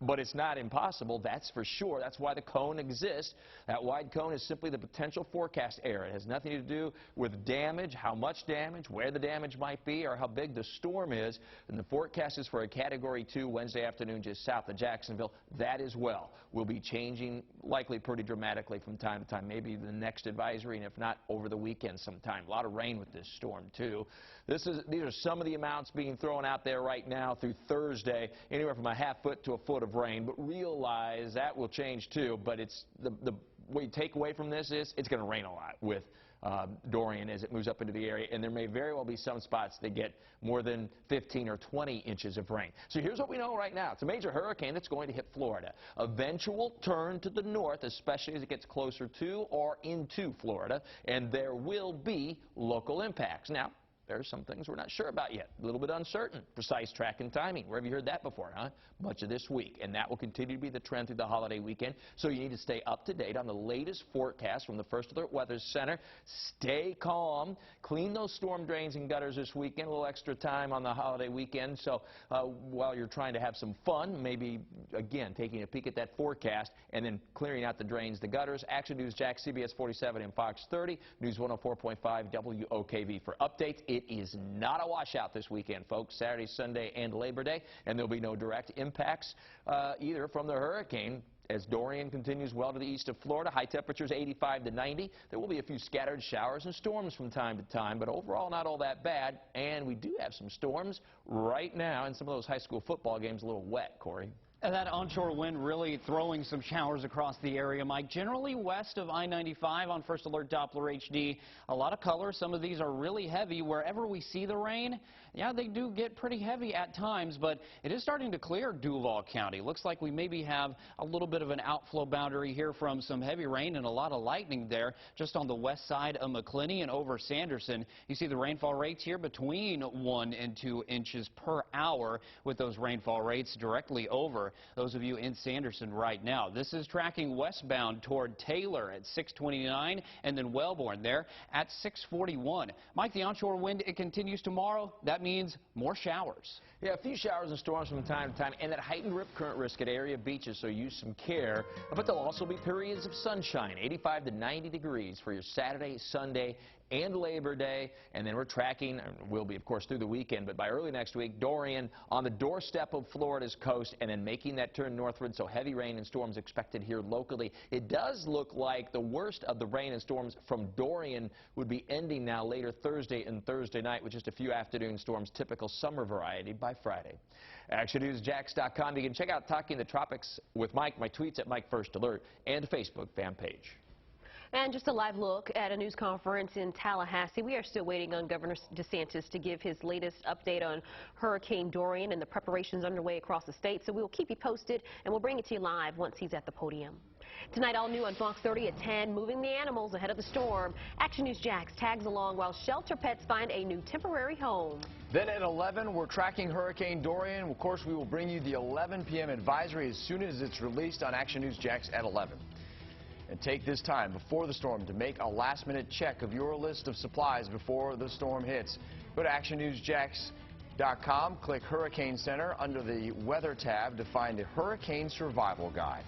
But it's not impossible, that's for sure. That's why the cone exists. That wide cone is simply the potential forecast area. It has nothing to do with damage, how much damage, where the damage might be, or how big the storm is. And the forecast is for a Category 2 Wednesday afternoon just south of Jacksonville. That as well will be changing likely pretty dramatically from time to time. Maybe the next advisory, and if not, over the weekend sometime. A lot of rain with this storm, too. These are some of the amounts being thrown out there right now through Thursday, anywhere from a half foot to a foot of rain. But realize that will change, too. But it's what you take away from this is it's going to rain a lot with Dorian as it moves up into the area, and there may very well be some spots that get more than 15 or 20 inches of rain. So here's what we know right now. It's a major hurricane that's going to hit Florida. Eventual turn to the north, especially as it gets closer to or into Florida, and there will be local impacts. Now, there are some things we're not sure about yet. A little bit uncertain. Precise track and timing. Where have you heard that before, huh? Much of this week. And that will continue to be the trend through the holiday weekend. So you need to stay up to date on the latest forecast from the First Alert Weather Center. Stay calm. Clean those storm drains and gutters this weekend. A little extra time on the holiday weekend. So while you're trying to have some fun, maybe, again, taking a peek at that forecast and then clearing out the drains, the gutters. Action News Jax, CBS47 and FOX30. News 104.5 WOKV for updates. It is not a washout this weekend, folks. Saturday, Sunday, and Labor Day. And there'll be no direct impacts either from the hurricane as Dorian continues well to the east of Florida. High temperatures 85 to 90. There will be a few scattered showers and storms from time to time, but overall not all that bad. And we do have some storms right now, and some of those high school football games a little wet, Corey. And that onshore wind really throwing some showers across the area, Mike. Generally west of I-95 on First Alert Doppler HD. A lot of color. Some of these are really heavy. Wherever we see the rain, yeah, they do get pretty heavy at times, but it is starting to clear Duval County. Looks like we maybe have a little bit of an outflow boundary here from some heavy rain and a lot of lightning there just on the west side of McClinney and over Sanderson. You see the rainfall rates here between 1 and 2 inches per hour with those rainfall rates directly over those of you in Sanderson right now. This is tracking westbound toward Taylor at 629 and then Wellborn there at 641. Mike, the onshore wind, it continues tomorrow. That means more showers. Yeah, a few showers and storms from time to time, and that heightened rip current risk at area beaches, so use some care. But there'll also be periods of sunshine, 85 to 90 degrees for your Saturday, Sunday, and Labor Day, and then we're tracking, will be of course through the weekend, but by early next week, Dorian on the doorstep of Florida's coast and then making that turn northward, so heavy rain and storms expected here locally. It does look like the worst of the rain and storms from Dorian would be ending now later Thursday and Thursday night with just a few afternoon storms, typical summer variety by Friday. ActionNewsJax.com. You can check out Talking the Tropics with Mike, my tweets at Mike First Alert, and Facebook fan page. And just a live look at a news conference in Tallahassee. We are still waiting on Governor DeSantis to give his latest update on Hurricane Dorian and the preparations underway across the state. So we'll keep you posted, and we'll bring it to you live once he's at the podium. Tonight, all new on Fox 30 at 10, moving the animals ahead of the storm. Action News Jax tags along while shelter pets find a new temporary home. Then at 11, we're tracking Hurricane Dorian. Of course, we will bring you the 11 p.m. advisory as soon as it's released on Action News Jax at 11. And take this time before the storm to make a last-minute check of your list of supplies before the storm hits. Go to ActionNewsJax.com, click Hurricane Center under the Weather tab to find the Hurricane Survival Guide.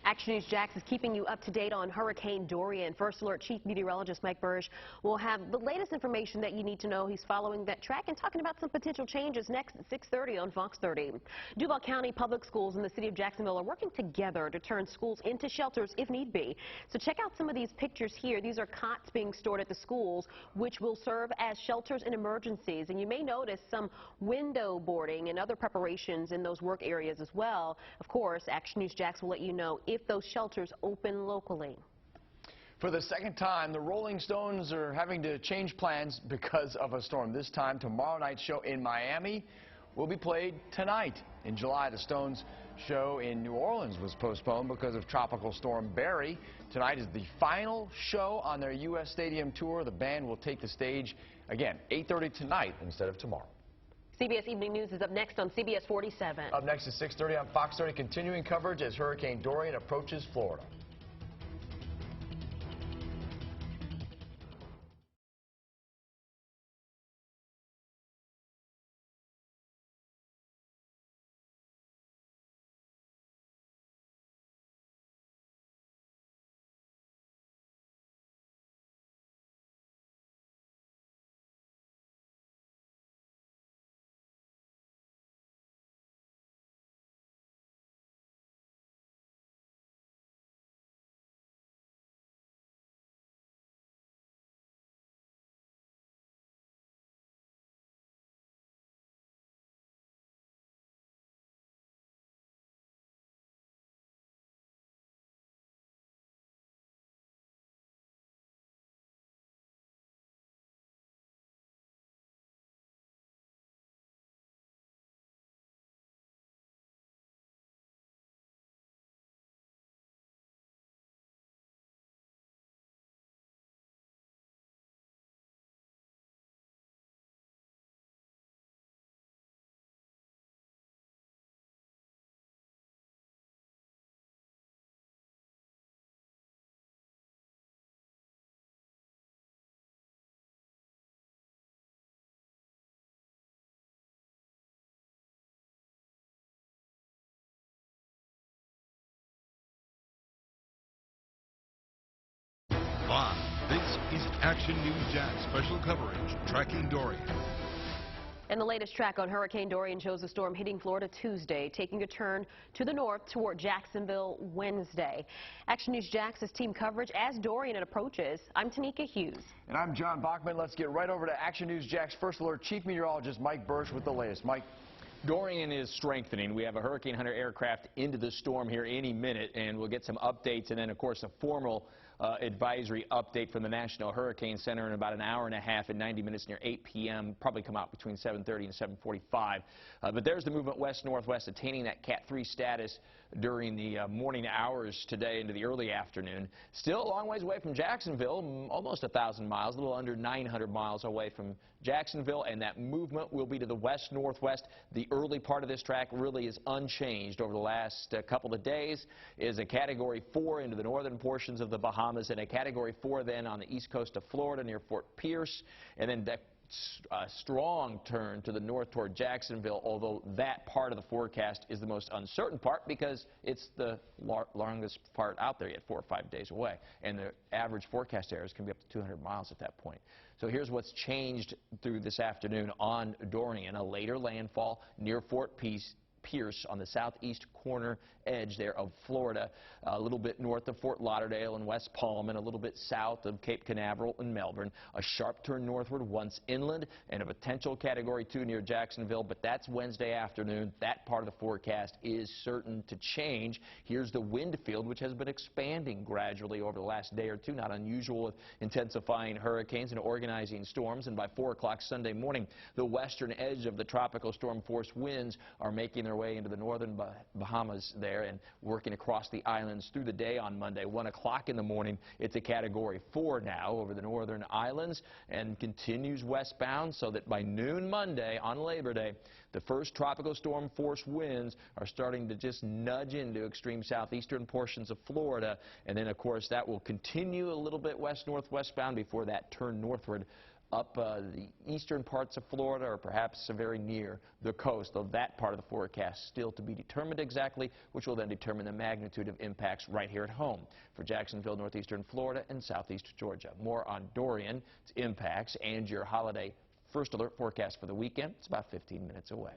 Action News Jax is keeping you up to date on Hurricane Dorian. First Alert Chief Meteorologist Mike Burge will have the latest information that you need to know. He's following that track and talking about some potential changes next at 6:30 on Fox 30. Duval County Public Schools in the city of Jacksonville are working together to turn schools into shelters if need be. So check out some of these pictures here. These are cots being stored at the schools, which will serve as shelters in emergencies. And you may notice some window boarding and other preparations in those work areas as well. Of course, Action News Jax will let you know if those shelters open locally. For the second time, the Rolling Stones are having to change plans because of a storm. This time, tomorrow night's show in Miami will be played tonight. In July, the Stones show in New Orleans was postponed because of Tropical Storm Barry. Tonight is the final show on their U.S. Stadium tour. The band will take the stage again, 8:30 tonight instead of tomorrow. CBS Evening News is up next on CBS 47. Up next at 6:30 on Fox 30, continuing coverage as Hurricane Dorian approaches Florida. Live, this is Action News Jax special coverage tracking Dorian. And the latest track on Hurricane Dorian shows the storm hitting Florida Tuesday, taking a turn to the north toward Jacksonville Wednesday. Action News Jax's team coverage as Dorian approaches. I'm Tanika Hughes. And I'm John Bachman. Let's get right over to Action News Jax First Alert Chief Meteorologist Mike Bursch with the latest. Mike. Dorian is strengthening. We have a Hurricane Hunter aircraft into the storm here any minute, and we'll get some updates and then, of course, a formal advisory update from the National Hurricane Center in about an hour and a half and 90 minutes near 8 p.m. Probably come out between 7:30 and 7:45. But there's the movement west-northwest, attaining that Cat 3 status during the morning hours today into the early afternoon. Still a long ways away from Jacksonville, almost 1,000 miles, a little under 900 miles away from Jacksonville, and that movement will be to the west-northwest. The early part of this track really is unchanged over the last couple of days. Is a Category 4 into the northern portions of the Bahamas, and a Category 4 then on the east coast of Florida near Fort Pierce, and then a strong turn to the north toward Jacksonville, although that part of the forecast is the most uncertain part because it's the longest part out there, yet 4 or 5 days away, and the average forecast areas can be up to 200 miles at that point. So here's what's changed through this afternoon on Dorian: a later landfall near Fort Pierce on the southeast corner edge there of Florida, a little bit north of Fort Lauderdale and West Palm, and a little bit south of Cape Canaveral and Melbourne. A sharp turn northward once inland, and a potential Category 2 near Jacksonville, but that's Wednesday afternoon. That part of the forecast is certain to change. Here's the wind field, which has been expanding gradually over the last day or two. Not unusual with intensifying hurricanes and organizing storms, and by 4 o'clock Sunday morning, the western edge of the tropical storm force winds are making their way into the northern Bahamas there and working across the islands through the day on Monday. 1 o'clock in the morning, it's a Category 4 now over the northern islands and continues westbound, so that by noon Monday on Labor Day, the first tropical storm force winds are starting to just nudge into extreme southeastern portions of Florida, and then of course that will continue a little bit west-northwestbound before that turn northward up the eastern parts of Florida, or perhaps very near the coast, though that part of the forecast still to be determined exactly, which will then determine the magnitude of impacts right here at home for Jacksonville, northeastern Florida, and southeast Georgia. More on Dorian, its impacts, and your holiday first alert forecast for the weekend. It's about 15 minutes away.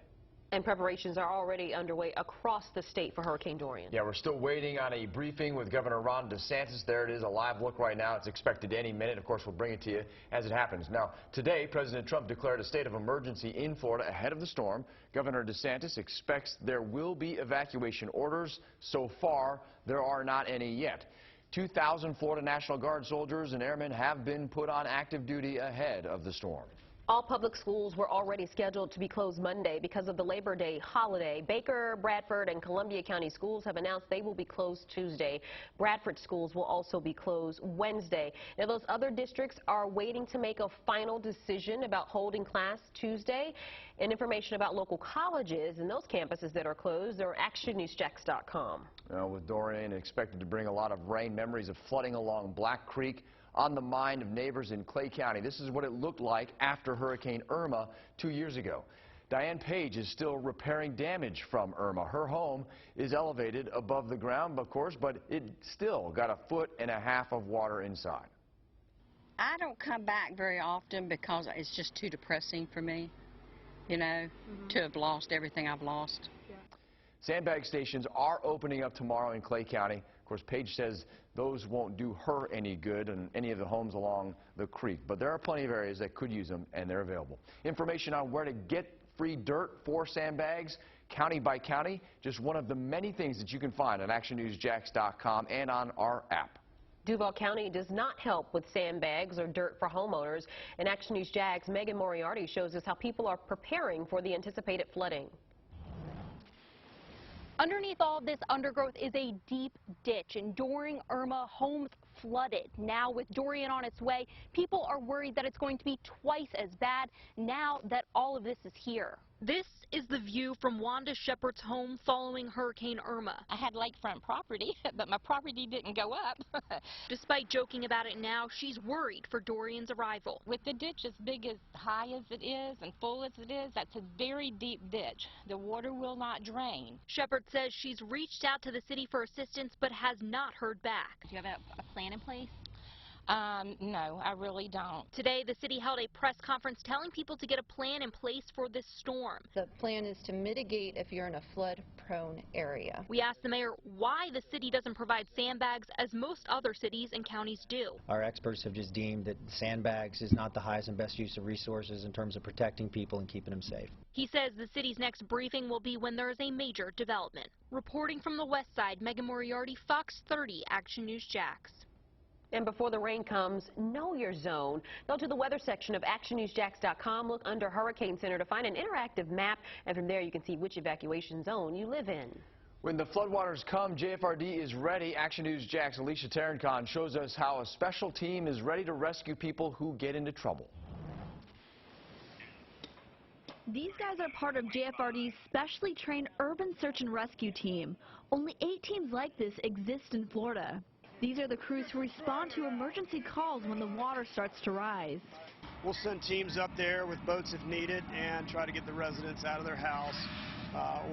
And preparations are already underway across the state for Hurricane Dorian. Yeah, we're still waiting on a briefing with Governor Ron DeSantis. There it is, a live look right now. It's expected any minute. Of course, we'll bring it to you as it happens. Now, today, President Trump declared a state of emergency in Florida ahead of the storm. Governor DeSantis expects there will be evacuation orders. So far, there are not any yet. 2,000 Florida National Guard soldiers and airmen have been put on active duty ahead of the storm. All public schools were already scheduled to be closed Monday because of the Labor Day holiday. Baker, Bradford, and Columbia County schools have announced they will be closed Tuesday. Bradford schools will also be closed Wednesday. Now, those other districts are waiting to make a final decision about holding class Tuesday. And information about local colleges and those campuses that are closed are actionnewsjax.com. With Dorian expected to bring a lot of rain, memories of flooding along Black Creek on the mind of neighbors in Clay County. This is what it looked like after Hurricane Irma 2 years ago. Diane Page is still repairing damage from Irma. Her home is elevated above the ground, of course, but it still got 1.5 feet of water inside. I don't come back very often because it's just too depressing for me, you know, to have lost everything I've lost. Sandbag stations are opening up tomorrow in Clay County. Of course, Page says those won't do her any good in any of the homes along the creek, but there are plenty of areas that could use them, and they're available. Information on where to get free dirt for sandbags, county by county, just one of the many things that you can find on actionnewsjax.com and on our app. Duval County does not help with sandbags or dirt for homeowners. In Action News Jax, Megan Moriarty shows us how people are preparing for the anticipated flooding. Underneath all this undergrowth is a deep ditch, and during Irma, homes flooded. Now, with Dorian on its way, people are worried that it's going to be twice as bad now that all of this is here. This is the view from Wanda Shepard's home following Hurricane Irma. I had lakefront property, but my property didn't go up. Despite joking about it now, she's worried for Dorian's arrival. With the ditch as big as high as it is and full as it is, that's a very deep ditch. The water will not drain. Shepard says she's reached out to the city for assistance but has not heard back. Do you have a plan in place? No, I really don't. Today, the city held a press conference telling people to get a plan in place for this storm. The plan is to mitigate if you're in a flood-prone area. We asked the mayor why the city doesn't provide sandbags as most other cities and counties do. Our experts have just deemed that sandbags is not the highest and best use of resources in terms of protecting people and keeping them safe. He says the city's next briefing will be when there is a major development. Reporting from the west side, Megan Moriarty, Fox 30 Action News Jax. And before the rain comes, know your zone. Go to the weather section of actionnewsjax.com. Look under Hurricane Center to find an interactive map, and from there you can see which evacuation zone you live in. When the floodwaters come, JFRD is ready. Action News Jax Alicia Tarancon shows us how a special team is ready to rescue people who get into trouble. These guys are part of JFRD's specially trained urban search and rescue team. Only 8 teams like this exist in Florida. These are the crews who respond to emergency calls when the water starts to rise. We'll send teams up there with boats if needed and try to get the residents out of their house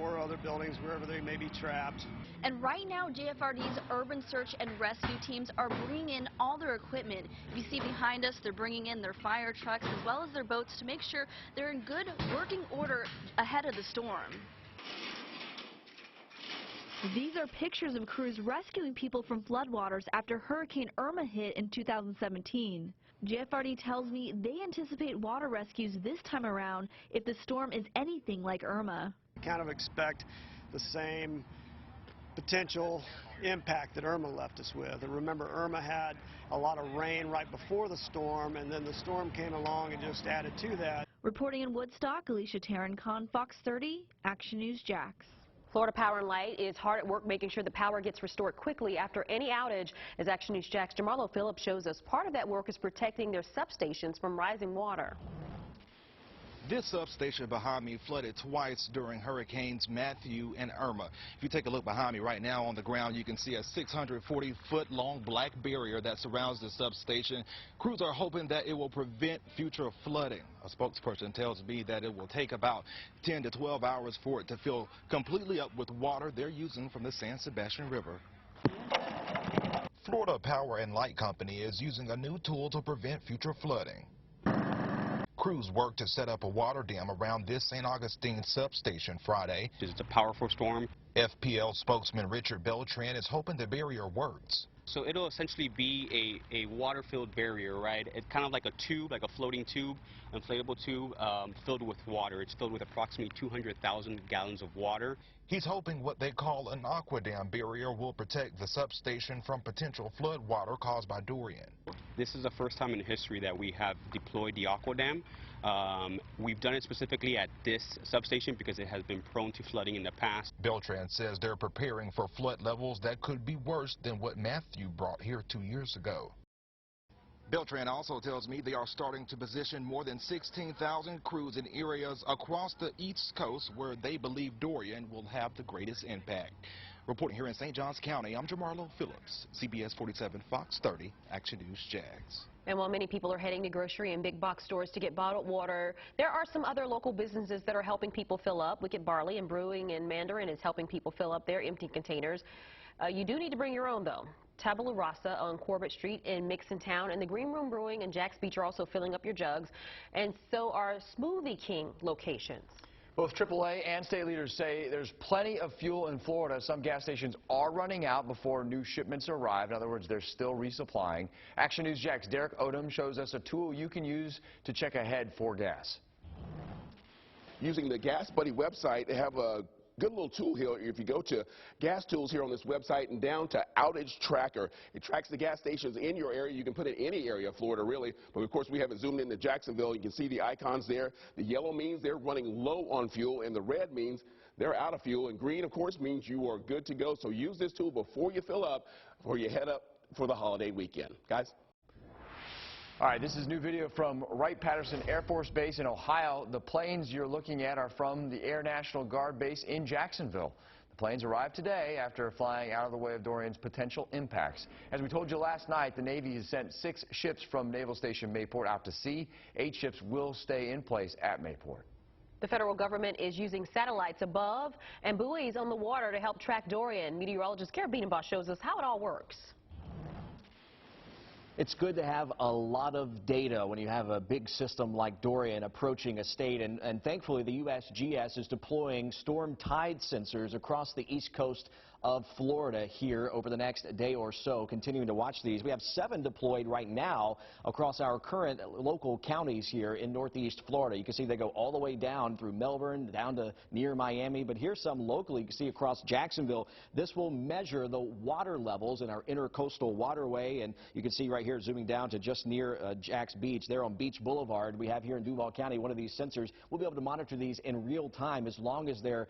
or other buildings wherever they may be trapped. And right now, JFRD's urban search and rescue teams are bringing in all their equipment. If you see behind us, they're bringing in their fire trucks as well as their boats to make sure they're in good working order ahead of the storm. These are pictures of crews rescuing people from floodwaters after Hurricane Irma hit in 2017. JFRD tells me they anticipate water rescues this time around if the storm is anything like Irma. We kind of expect the same potential impact that Irma left us with. And remember, Irma had a lot of rain right before the storm, and then the storm came along and just added to that. Reporting in Woodstock, Alicia Tarancon, Fox 30, Action News Jax. Florida Power and Light is hard at work making sure the power gets restored quickly after any outage. As Action News Jax Jamarlo Phillips shows us, part of that work is protecting their substations from rising water. This substation behind me flooded twice during Hurricanes Matthew and Irma. If you take a look behind me right now on the ground, you can see a 640-foot-long black barrier that surrounds the substation. Crews are hoping that it will prevent future flooding. A spokesperson tells me that it will take about 10 to 12 hours for it to fill completely up with water they're using from the San Sebastian River. Florida Power and Light Company is using a new tool to prevent future flooding. Crews worked to set up a water dam around this St. Augustine substation Friday. It's a powerful storm. FPL spokesman Richard Beltran is hoping the barrier works. So it'll essentially be a water-filled barrier, right? It's kind of like a tube, like a floating tube, inflatable tube, filled with water. It's filled with approximately 200,000 gallons of water. He's hoping what they call an aqua dam barrier will protect the substation from potential flood water caused by Dorian. This is the first time in history that we have deployed the aqua dam. We've done it specifically at this substation because it has been prone to flooding in the past. Beltran says they're preparing for flood levels that could be worse than what Matthew brought here 2 years ago. Beltran also tells me they are starting to position more than 16,000 crews in areas across the East Coast where they believe Dorian will have the greatest impact. Reporting here in St. Johns County, I'm Jamarlo Phillips, CBS47 Fox 30 Action News Jax. And while many people are heading to grocery and big box stores to get bottled water, there are some other local businesses that are helping people fill up. Wicked Barley and Brewing in Mandarin is helping people fill up their empty containers. You do need to bring your own, though. Tabula Rasa on Corbett Street in Mixon Town and the Green Room Brewing and Jax Beach are also filling up your jugs, and so are Smoothie King locations. Both AAA and state leaders say there's plenty of fuel in Florida. Some gas stations are running out before new shipments arrive. In other words, they're still resupplying. Action News Jax Derek Odom shows us a tool you can use to check ahead for gas. Using the Gas Buddy website, they have a good little tool here. If you go to gas tools here on this website and down to outage tracker, it tracks the gas stations in your area. You can put it in any area of Florida, really. But of course, we have it zoomed into Jacksonville. You can see the icons there. The yellow means they're running low on fuel, and the red means they're out of fuel. And green, of course, means you are good to go. So use this tool before you fill up, before you head up for the holiday weekend. Guys? All right, this is new video from Wright-Patterson Air Force Base in Ohio. The planes you're looking at are from the Air National Guard Base in Jacksonville. The planes arrived today after flying out of the way of Dorian's potential impacts. As we told you last night, the Navy has sent 6 ships from Naval Station Mayport out to sea. 8 ships will stay in place at Mayport. The federal government is using satellites above and buoys on the water to help track Dorian. Meteorologist Kara Biedenbaugh shows us how it all works. It's good to have a lot of data when you have a big system like Dorian approaching a state, and thankfully the USGS is deploying storm tide sensors across the east coast of Florida here over the next day or so, continuing to watch these. We have 7 deployed right now across our current local counties here in northeast Florida. You can see they go all the way down through Melbourne, down to near Miami, but here's some locally. You can see across Jacksonville. This will measure the water levels in our intercoastal waterway, and you can see right here zooming down to just near Jax Beach. There on Beach Boulevard, we have here in Duval County one of these sensors. We'll be able to monitor these in real time as long as they're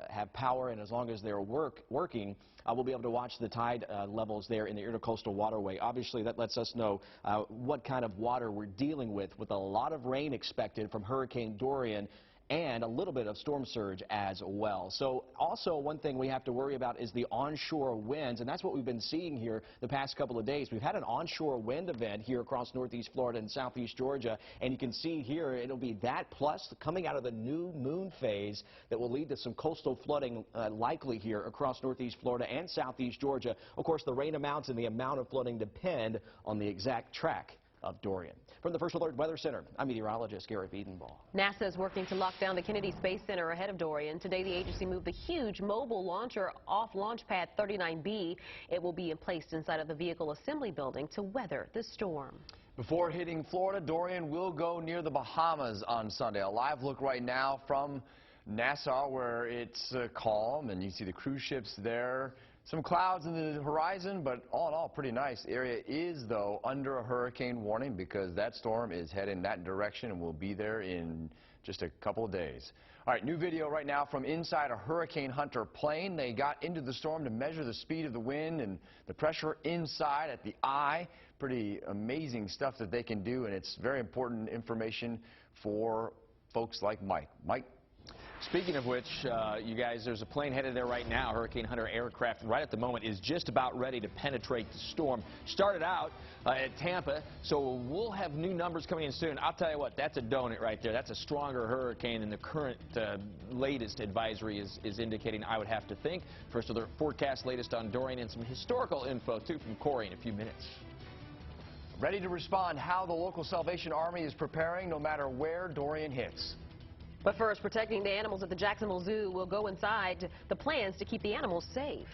have power and as long as they're working. We'll be able to watch the tide levels there in the intercoastal waterway. Obviously, that lets us know what kind of water we're dealing with a lot of rain expected from Hurricane Dorian and a little bit of storm surge as well. So also one thing we have to worry about is the onshore winds, and that's what we've been seeing here the past couple of days. We've had an onshore wind event here across northeast Florida and southeast Georgia, and you can see here it'll be that plus coming out of the new moon phase that will lead to some coastal flooding likely here across northeast Florida and southeast Georgia. Of course, the rain amounts and the amount of flooding depend on the exact track of Dorian. From the First Alert Weather Center, I'm meteorologist Gary Biedenbaugh. NASA is working to lock down the Kennedy Space Center ahead of Dorian. Today, the agency moved the huge mobile launcher off Launch Pad 39B. It will be placed inside of the vehicle assembly building to weather the storm. Before hitting Florida, Dorian will go near the Bahamas on Sunday. A live look right now from Nassau, where it's calm, and you see the cruise ships there. Some clouds in the horizon, but all in all, pretty nice. The area is, though, under a hurricane warning because that storm is heading that direction and will be there in just a couple of days. All right, new video right now from inside a Hurricane Hunter plane. They got into the storm to measure the speed of the wind and the pressure inside at the eye. Pretty amazing stuff that they can do, and it's very important information for folks like Mike. Mike? Speaking of which, you guys, there's a plane headed there right now. Hurricane Hunter aircraft right at the moment is just about ready to penetrate the storm. Started out at Tampa, so we'll have new numbers coming in soon. I'll tell you what, that's a donut right there. That's a stronger hurricane than the current latest advisory is indicating, I would have to think. First Alert forecast, latest on Dorian, and some historical info, too, from Corey in a few minutes. Ready to respond how the local Salvation Army is preparing no matter where Dorian hits. But first, protecting the animals at the Jacksonville Zoo will go inside the plans to keep the animals safe.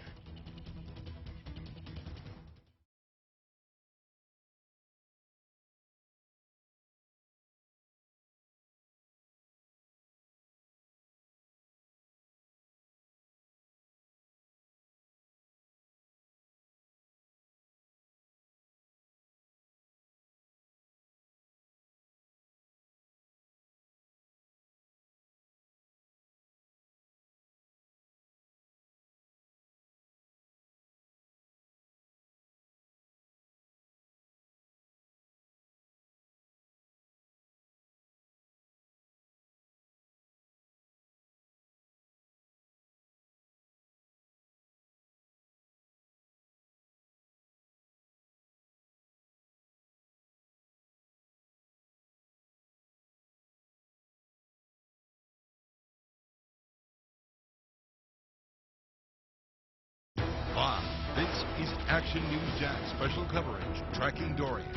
is Action News Jax special coverage tracking Dorian.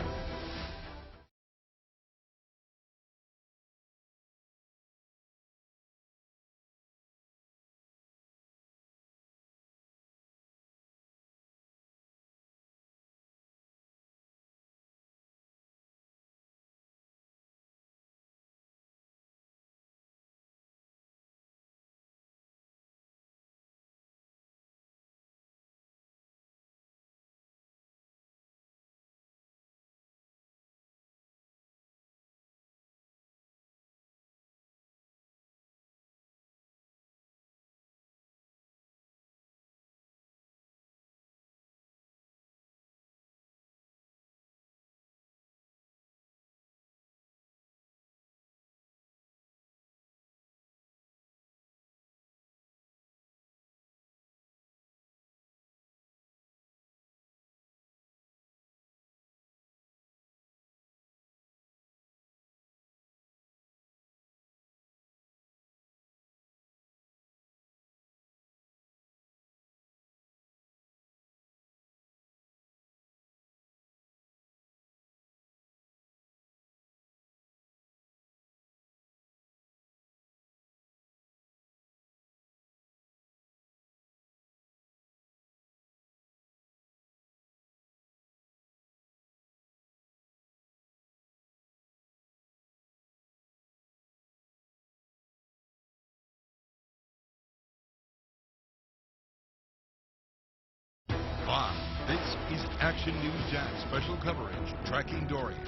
This is Action News Jax special coverage tracking Dorian.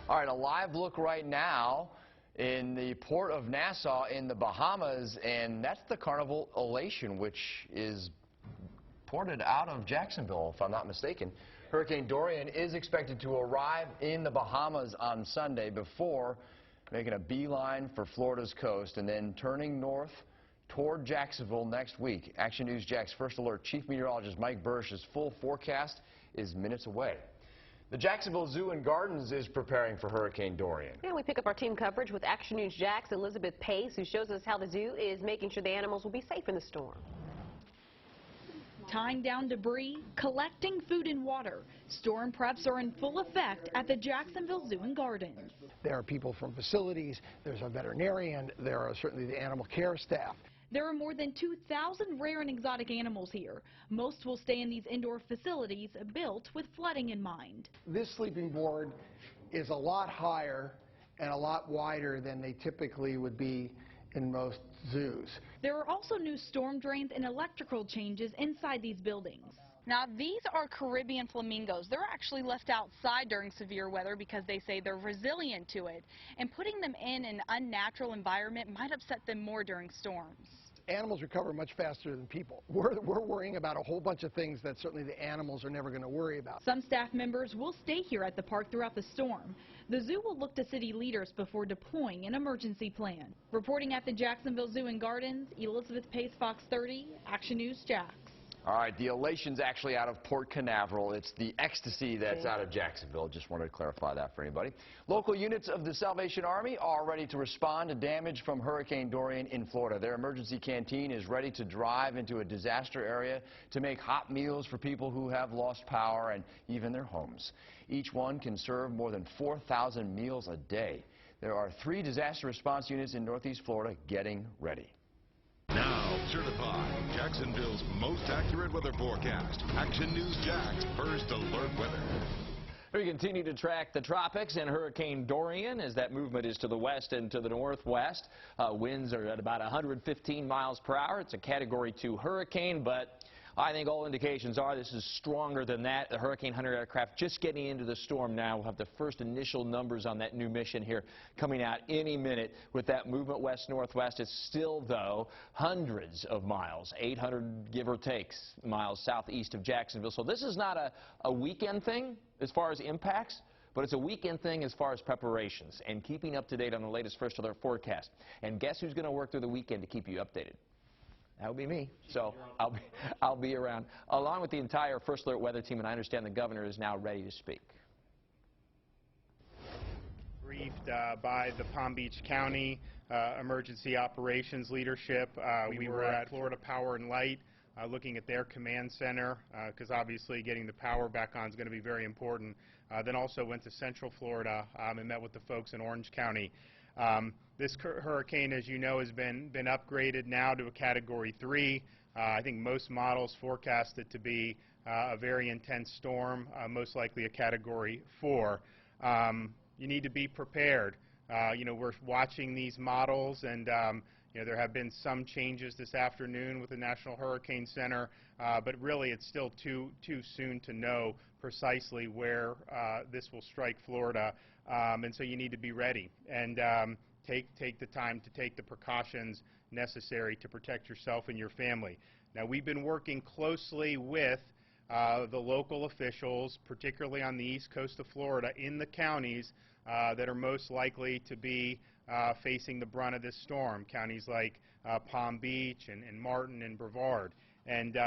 All right, a live look right now in the port of Nassau in the Bahamas, and that's the Carnival Elation, which is ported out of Jacksonville, if I'm not mistaken. Hurricane Dorian is expected to arrive in the Bahamas on Sunday before making a beeline for Florida's coast and then turning north toward Jacksonville next week. Action News Jax First Alert Chief Meteorologist Mike Bursch's full forecast is minutes away. The Jacksonville Zoo and Gardens is preparing for Hurricane Dorian. And we pick up our team coverage with Action News Jax Elizabeth Pace, who shows us how the zoo is making sure the animals will be safe in the storm. Tying down debris, collecting food and water. Storm preps are in full effect at the Jacksonville Zoo and Gardens. There are people from facilities, there's a veterinarian, there are certainly the animal care staff. There are more than 2,000 rare and exotic animals here. Most will stay in these indoor facilities built with flooding in mind. This sleeping board is a lot higher and a lot wider than they typically would be in most zoos. There are also new storm drains and electrical changes inside these buildings. Now, these are Caribbean flamingos. They're actually left outside during severe weather because they say they're resilient to it. And putting them in an unnatural environment might upset them more during storms. Animals recover much faster than people. We're worrying about a whole bunch of things that certainly the animals are never going to worry about. Some staff members will stay here at the park throughout the storm. The zoo will look to city leaders before deploying an emergency plan. Reporting at the Jacksonville Zoo and Gardens, Elizabeth Pace, Fox 30, Action News Jax. All right, the Elation's actually out of Port Canaveral. It's the Ecstasy that's out of Jacksonville. Just wanted to clarify that for anybody. Local units of the Salvation Army are ready to respond to damage from Hurricane Dorian in Florida. Their emergency canteen is ready to drive into a disaster area to make hot meals for people who have lost power and even their homes. Each one can serve more than 4,000 meals a day. There are 3 disaster response units in Northeast Florida getting ready. Now certified Jacksonville's most accurate weather forecast. Action News Jax First Alert Weather. We continue to track the tropics and Hurricane Dorian as that movement is to the west and to the northwest. Winds are at about 115 miles per hour. It's a Category 2 hurricane, but I think all indications are this is stronger than that. The Hurricane Hunter aircraft just getting into the storm now. We'll have the first initial numbers on that new mission here coming out any minute with that movement west-northwest. It's still, though, hundreds of miles, 800 give or take miles southeast of Jacksonville. So this is not a weekend thing as far as impacts, but it's a weekend thing as far as preparations and keeping up to date on the latest First Alert forecast. And guess who's going to work through the weekend to keep you updated? That would be me. So I'll be around, along with the entire First Alert weather team, and I understand the governor is now ready to speak. Briefed by the Palm Beach County Emergency Operations Leadership. We were at Florida Power and Light looking at their command center, because obviously getting the power back on is going to be very important. Then also went to Central Florida and met with the folks in Orange County. This hurricane, as you know, has been upgraded now to a Category 3. I think most models forecast it to be a very intense storm, most likely a Category 4. You need to be prepared. We're watching these models, and there have been some changes this afternoon with the National Hurricane Center, but really it's still too soon to know precisely where this will strike Florida, and so you need to be ready and take the time to take the precautions necessary to protect yourself and your family. Now, we've been working closely with the local officials, particularly on the east coast of Florida, in the counties that are most likely to be facing the brunt of this storm, counties like Palm Beach and Martin and Brevard, and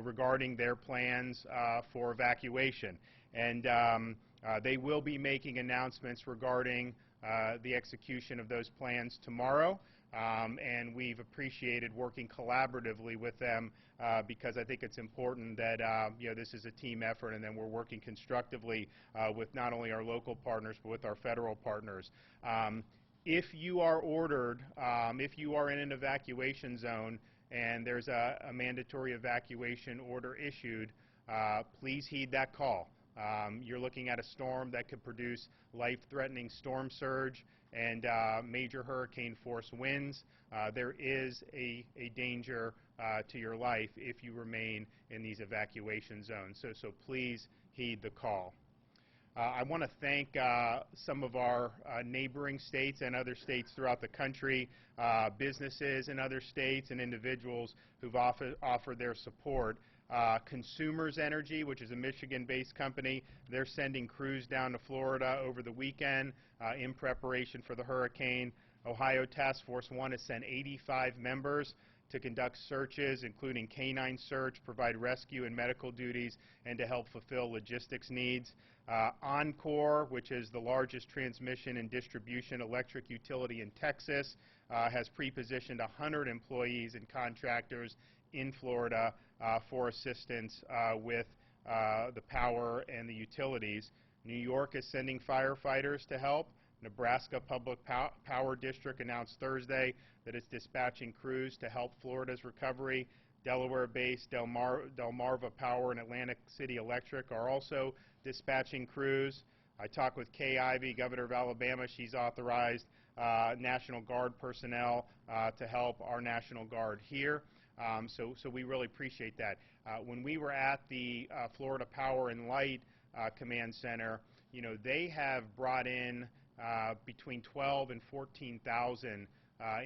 regarding their plans for evacuation. And they will be making announcements regarding the execution of those plans tomorrow. And we've appreciated working collaboratively with them because I think it's important that this is a team effort, and then we're working constructively with not only our local partners but with our federal partners. If you are ordered, if you are in an evacuation zone and there's a mandatory evacuation order issued, please heed that call. You're looking at a storm that could produce life-threatening storm surge and major hurricane force winds. There is a danger to your life if you remain in these evacuation zones. So please heed the call. I want to thank some of our neighboring states and other states throughout the country, businesses in other states and individuals who've offered their support. Consumers Energy, which is a Michigan-based company, they're sending crews down to Florida over the weekend in preparation for the hurricane. Ohio Task Force 1 has sent 85 members to conduct searches, including canine search, provide rescue and medical duties, and to help fulfill logistics needs. Encore, which is the largest transmission and distribution electric utility in Texas, has pre-positioned 100 employees and contractors in Florida for assistance with the power and the utilities. New York is sending firefighters to help. Nebraska Public Power District announced Thursday that it's dispatching crews to help Florida's recovery. Delaware-based Delmarva Power and Atlantic City Electric are also dispatching crews. I talked with Kay Ivey, Governor of Alabama. She's authorized National Guard personnel to help our National Guard here. So we really appreciate that. When we were at the Florida Power and Light Command Center, they have brought in between 12 and 14,000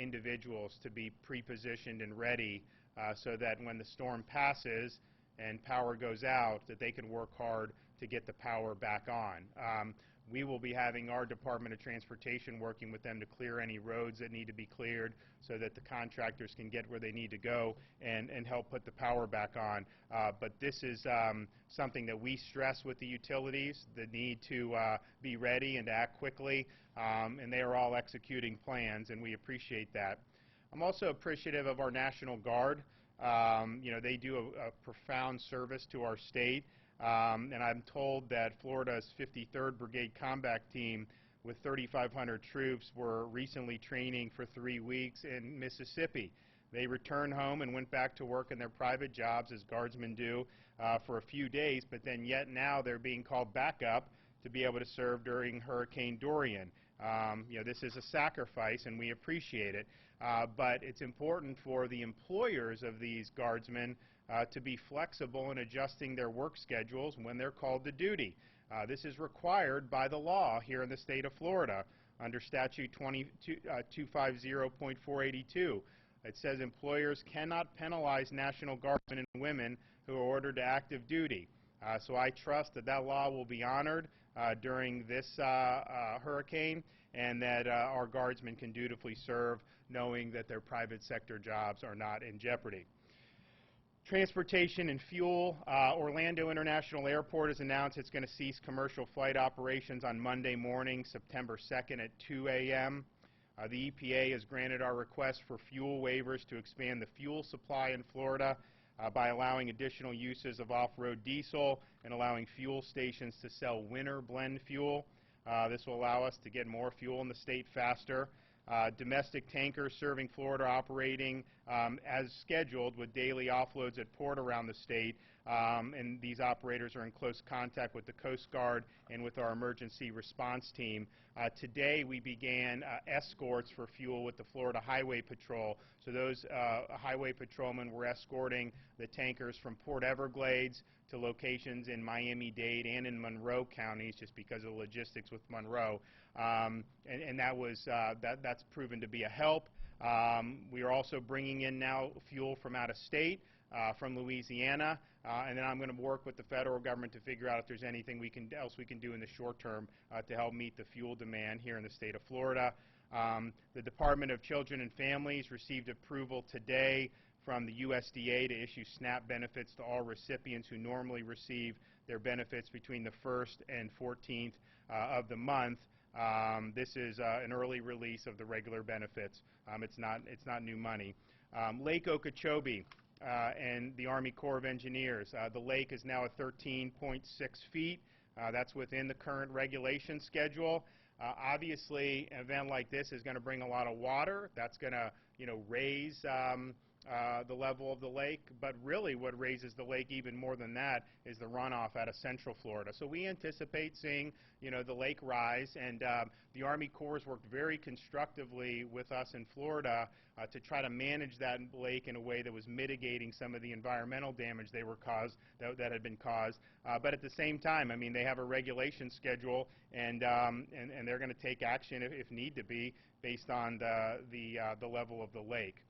individuals to be pre-positioned and ready so that when the storm passes and power goes out, that they can work hard to get the power back on. We will be having our Department of Transportation working with them to clear any roads that need to be cleared so that the contractors can get where they need to go and help put the power back on. But this is something that we stress with the utilities, the need to be ready and to act quickly, and they are all executing plans, and we appreciate that. I'm also appreciative of our National Guard. They do a profound service to our state. And I'm told that Florida's 53rd Brigade Combat Team with 3,500 troops were recently training for 3 weeks in Mississippi. They returned home and went back to work in their private jobs, as guardsmen do, for a few days, but then yet now they're being called back up to be able to serve during Hurricane Dorian. This is a sacrifice, and we appreciate it, but it's important for the employers of these guardsmen to be flexible in adjusting their work schedules when they're called to duty. This is required by the law here in the state of Florida under Statute 250.482. It says employers cannot penalize National Guardsmen and women who are ordered to active duty. So I trust that that law will be honored during this hurricane, and that our guardsmen can dutifully serve knowing that their private sector jobs are not in jeopardy. Transportation and fuel. Orlando International Airport has announced it's going to cease commercial flight operations on Monday morning, September 2nd at 2 a.m. The EPA has granted our request for fuel waivers to expand the fuel supply in Florida. by allowing additional uses of off-road diesel and allowing fuel stations to sell winter blend fuel. This will allow us to get more fuel in the state faster. Domestic tankers serving Florida operating as scheduled with daily offloads at port around the state, and these operators are in close contact with the Coast Guard and with our emergency response team. Today we began escorts for fuel with the Florida Highway Patrol. So those highway patrolmen were escorting the tankers from Port Everglades to locations in Miami-Dade and in Monroe counties, just because of the logistics with Monroe, and that's proven to be a help. We are also bringing in now fuel from out of state, from Louisiana, and then I'm going to work with the federal government to figure out if there's anything else we can do in the short term to help meet the fuel demand here in the state of Florida. The Department of Children and Families received approval today from the USDA to issue SNAP benefits to all recipients who normally receive their benefits between the 1st and 14th of the month. This is an early release of the regular benefits. It's not new money. Lake Okeechobee and the Army Corps of Engineers. The lake is now at 13.6 feet. That's within the current regulation schedule. Obviously, an event like this is going to bring a lot of water. That's going to, raise the level of the lake, but really what raises the lake even more than that is the runoff out of Central Florida. So we anticipate seeing, the lake rise, and the Army Corps has worked very constructively with us in Florida to try to manage that lake in a way that was mitigating some of the environmental damage that had been caused. But at the same time, I mean, they have a regulation schedule, and they're going to take action if need to be based on the level of the lake.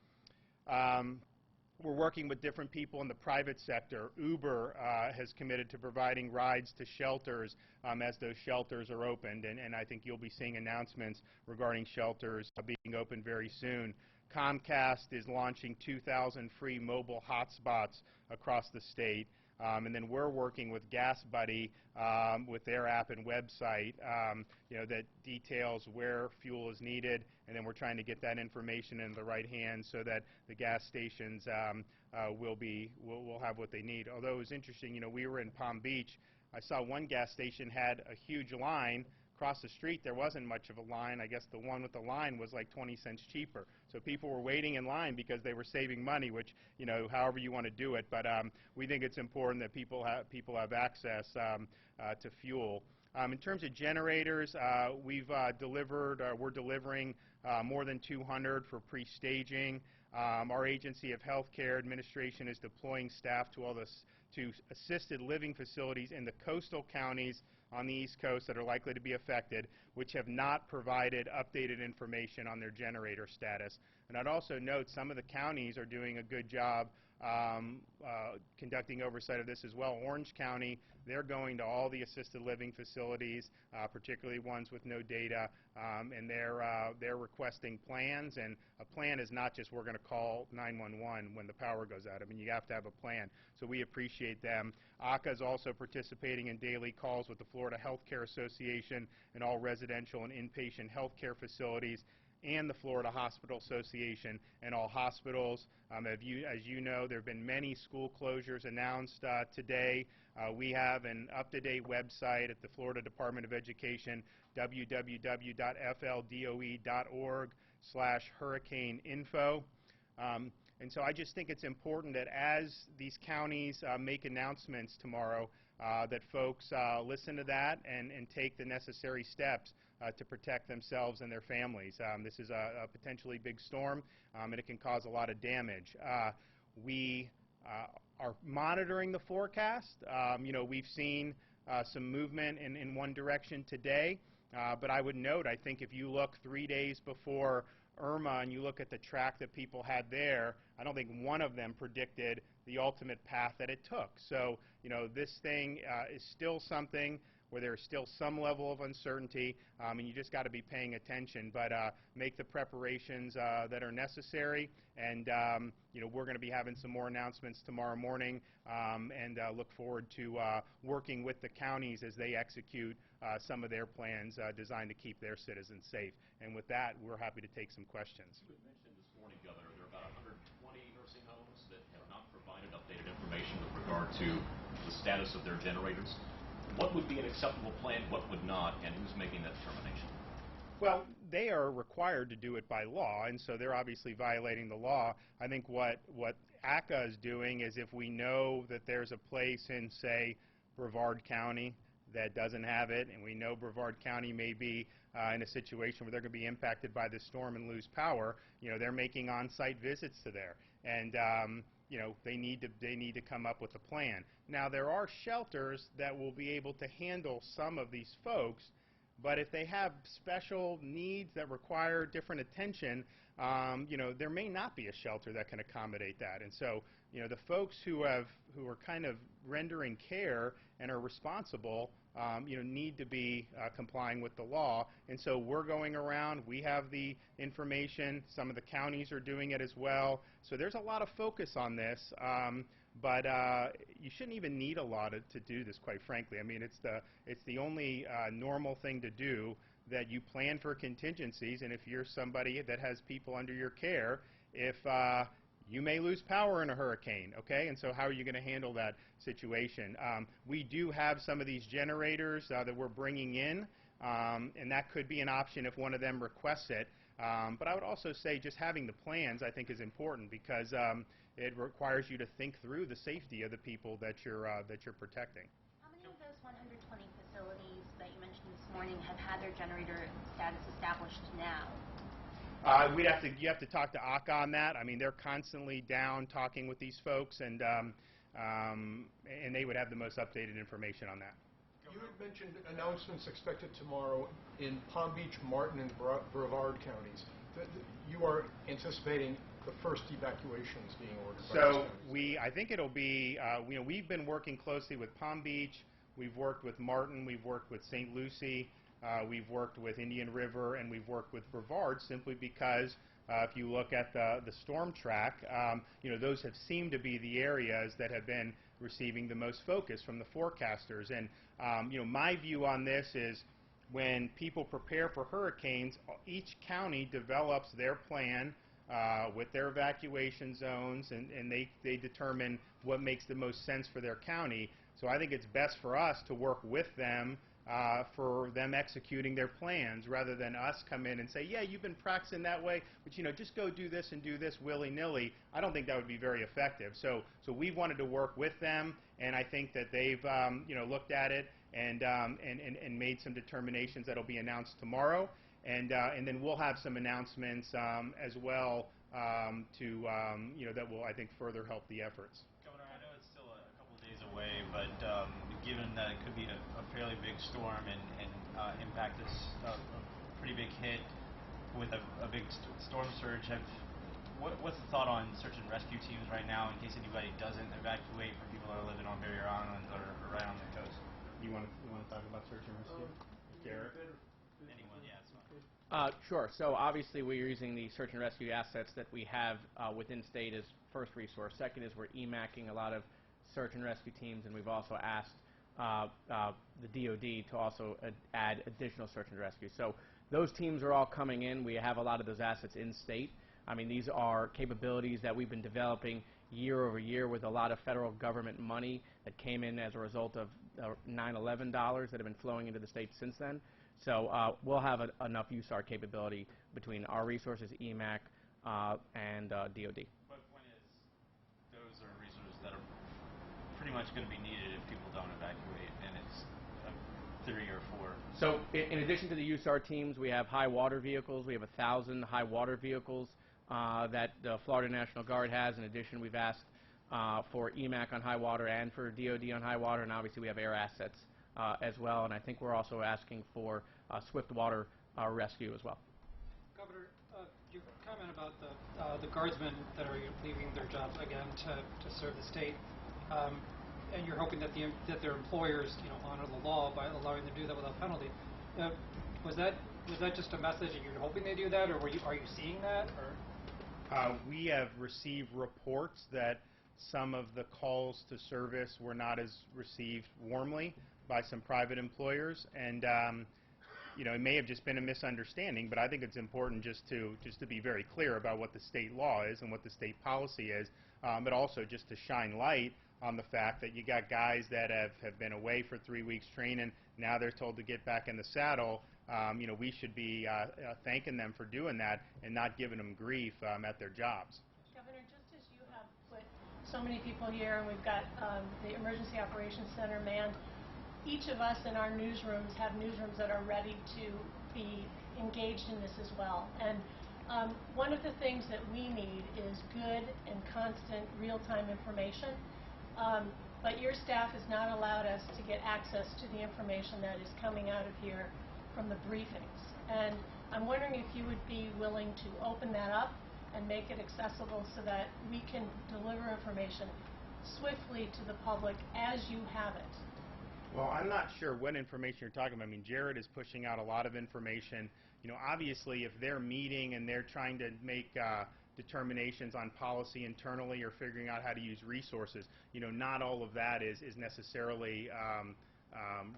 We're working with different people in the private sector. Uber has committed to providing rides to shelters as those shelters are opened, and I think you'll be seeing announcements regarding shelters being opened very soon. Comcast is launching 2,000 free mobile hotspots across the state. And then we're working with Gas Buddy with their app and website, that details where fuel is needed, and then we're trying to get that information in the right hands so that the gas stations will have what they need. Although it was interesting, we were in Palm Beach. I saw one gas station had a huge line. Across the street, there wasn't much of a line. I guess the one with the line was like 20 cents cheaper. So people were waiting in line because they were saving money, which, however you want to do it. But we think it's important that people have access to fuel. In terms of generators, we're delivering more than 200 for pre-staging. Our Agency of Healthcare Administration is deploying staff to assisted living facilities in the coastal counties on the East Coast that are likely to be affected, which have not provided updated information on their generator status. And I'd also note some of the counties are doing a good job conducting oversight of this as well. Orange County, they're going to all the assisted living facilities, particularly ones with no data, and they're requesting plans. And a plan is not just we're going to call 911 when the power goes out. I mean, you have to have a plan. So we appreciate them. ACA is also participating in daily calls with the Florida Healthcare Association and all residential and inpatient healthcare facilities, and the Florida Hospital Association and all hospitals. As you know, there have been many school closures announced today. We have an up-to-date website at the Florida Department of Education, www.fldOE.org/hurricaneinfo. And so I just think it's important that as these counties make announcements tomorrow, that folks listen to that and take the necessary steps to protect themselves and their families. This is a potentially big storm, and it can cause a lot of damage. We are monitoring the forecast. We've seen some movement in one direction today, but I would note, I think if you look 3 days before Irma and you look at the track that people had there, I don't think one of them predicted the ultimate path that it took. So, this thing is still something where there's still some level of uncertainty, and you just got to be paying attention. But make the preparations that are necessary, and we're going to be having some more announcements tomorrow morning, and look forward to working with the counties as they execute some of their plans designed to keep their citizens safe. And with that, we're happy to take some questions. You had mentioned this morning, Governor, there are about 120 nursing homes that have not provided updated information with regard to the status of their generators. What would be an acceptable plan, what would not, and who's making that determination? Well, they are required to do it by law, and so they're obviously violating the law. I think what ACA is doing is, if we know that there's a place in, say, Brevard County that doesn't have it, and we know Brevard County may be in a situation where they're going to be impacted by this storm and lose power, they're making on-site visits to there, and they need to come up with a plan. Now, there are shelters that will be able to handle some of these folks, but if they have special needs that require different attention, there may not be a shelter that can accommodate that. And so, the folks who are kind of rendering care and are responsible, need to be complying with the law. And so we're going around. We have the information. Some of the counties are doing it as well. So there's a lot of focus on this. But you shouldn't even need a lot to do this, quite frankly. I mean, it's the only normal thing to do, that you plan for contingencies. And if you're somebody that has people under your care, if you may lose power in a hurricane, okay? And so how are you going to handle that situation? We do have some of these generators that we're bringing in, and that could be an option if one of them requests it. But I would also say just having the plans, I think, is important, because it requires you to think through the safety of the people that you're protecting. How many of those 120 facilities that you mentioned this morning have had their generator status established now? You have to talk to ACA on that. I mean, they're constantly down talking with these folks, and they would have the most updated information on that. You had mentioned announcements expected tomorrow in Palm Beach, Martin, and Brevard counties. You are anticipating the first evacuations being ordered by those counties. I think it'll be, we've been working closely with Palm Beach, we've worked with Martin, we've worked with St. Lucie, we've worked with Indian River, and we've worked with Brevard, simply because if you look at the storm track, those have seemed to be the areas that have been receiving the most focus from the forecasters. And my view on this is, when people prepare for hurricanes, each county develops their plan with their evacuation zones, and they determine what makes the most sense for their county. So I think it's best for us to work with them for them executing their plans, rather than us come in and say, yeah, you've been practicing that way, but just go do this and do this willy-nilly. I don't think that would be very effective. So we wanted to work with them, and I think that they've looked at it and made some determinations that will be announced tomorrow, and then we'll have some announcements as well that will, I think, further help the efforts. Governor, I know it's still a couple days away, but given that it could be a fairly big storm and impact us a pretty big hit with a big storm surge, what's the thought on search and rescue teams right now, in case anybody doesn't evacuate, for people that are living on barrier islands or right on the coast? You want to talk about search and rescue? Garrett? Anyone, yeah, that's fine. Sure. So obviously we're using the search and rescue assets that we have within state as first resource. Second is we're EMACing a lot of search and rescue teams, and we've also asked the DOD to also add additional search and rescue. So those teams are all coming in. We have a lot of those assets in state. I mean, these are capabilities that we've been developing year over year with a lot of federal government money that came in as a result of 9/11 dollars that have been flowing into the state since then. So we'll have enough USAR capability between our resources, EMAC, and DOD. But the point is, those are resources that are pretty much going to be needed if people don't evacuate, and it's 3 or 4. So in addition to the USAR teams, we have high water vehicles. We have 1,000 high water vehicles that the Florida National Guard has. In addition, we've asked for EMAC on high water and for DOD on high water, and obviously we have air assets as well. And I think we're also asking for swift water rescue as well. Governor, your comment about the guardsmen that are leaving their jobs again to serve the state, and you're hoping that their employers, honor the law by allowing them to do that without penalty. Was that just a message that you're hoping they do that, or are you seeing that? Or we have received reports that some of the calls to service were not as received warmly by some private employers, and it may have just been a misunderstanding, but I think it's important just to be very clear about what the state law is and what the state policy is, but also just to shine light on the fact that you got guys that have been away for 3 weeks training, now they're told to get back in the saddle. We should be thanking them for doing that and not giving them grief at their jobs. Governor, just as you have put so many people here, and we've got the Emergency Operations Center manned, each of us in our newsrooms have newsrooms that are ready to be engaged in this as well. And one of the things that we need is good and constant real-time information. But your staff has not allowed us to get access to the information that is coming out of here from the briefings. And I'm wondering if you would be willing to open that up and make it accessible so that we can deliver information swiftly to the public as you have it. Well, I'm not sure what information you're talking about. I mean, Jared is pushing out a lot of information. Obviously, if they're meeting and they're trying to make determinations on policy internally or figuring out how to use resources, not all of that is necessarily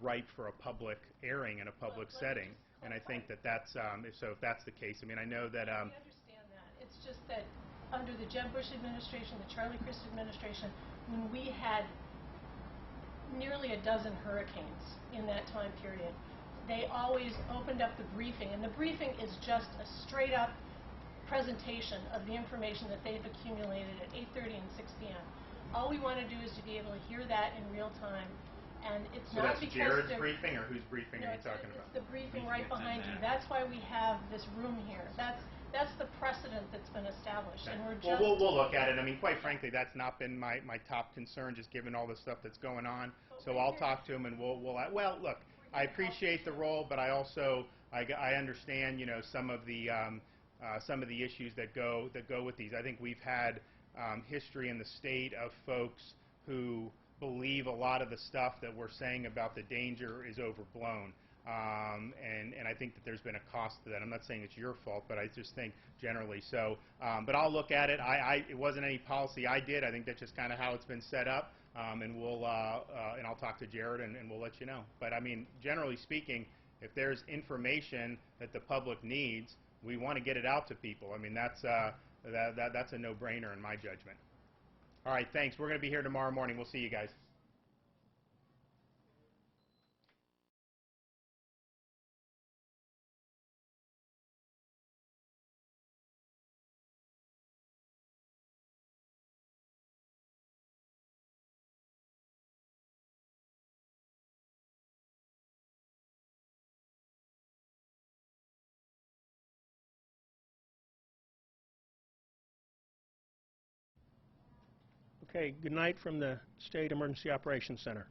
ripe for a public airing in a public setting. And I think that's if that's the case. I mean, I know that. I understand that. It's just that under the Jeb Bush administration, the Charlie Crist administration, when we had nearly a dozen hurricanes in that time period, they always opened up the briefing, and the briefing is just a straight up presentation of the information that they've accumulated at 8:30 and 6 p.m. All we want to do is to be able to hear that in real time, and it's so not that's because Jared's briefing, or whose briefing are you talking about? It's the briefing right behind you. That's why we have this room here. That's the precedent that's been established, and we're just. Well, we'll look at it. I mean, quite frankly, that's not been my top concern, just given all the stuff that's going on. So I'll talk to him, and we'll well, look, I appreciate the role, but I also I understand some of the issues that go with these. I think we've had history in the state of folks who believe a lot of the stuff that we're saying about the danger is overblown. And I think that there's been a cost to that. I'm not saying it's your fault, but I just think generally so. But I'll look at it. It wasn't any policy I did. I think that's just kind of how it's been set up. And I'll talk to Jared and we'll let you know. But I mean, generally speaking, if there's information that the public needs, we want to get it out to people. I mean, that's a no-brainer in my judgment. All right, thanks. We're going to be here tomorrow morning. We'll see you guys. Okay, good night from the State Emergency Operations Center.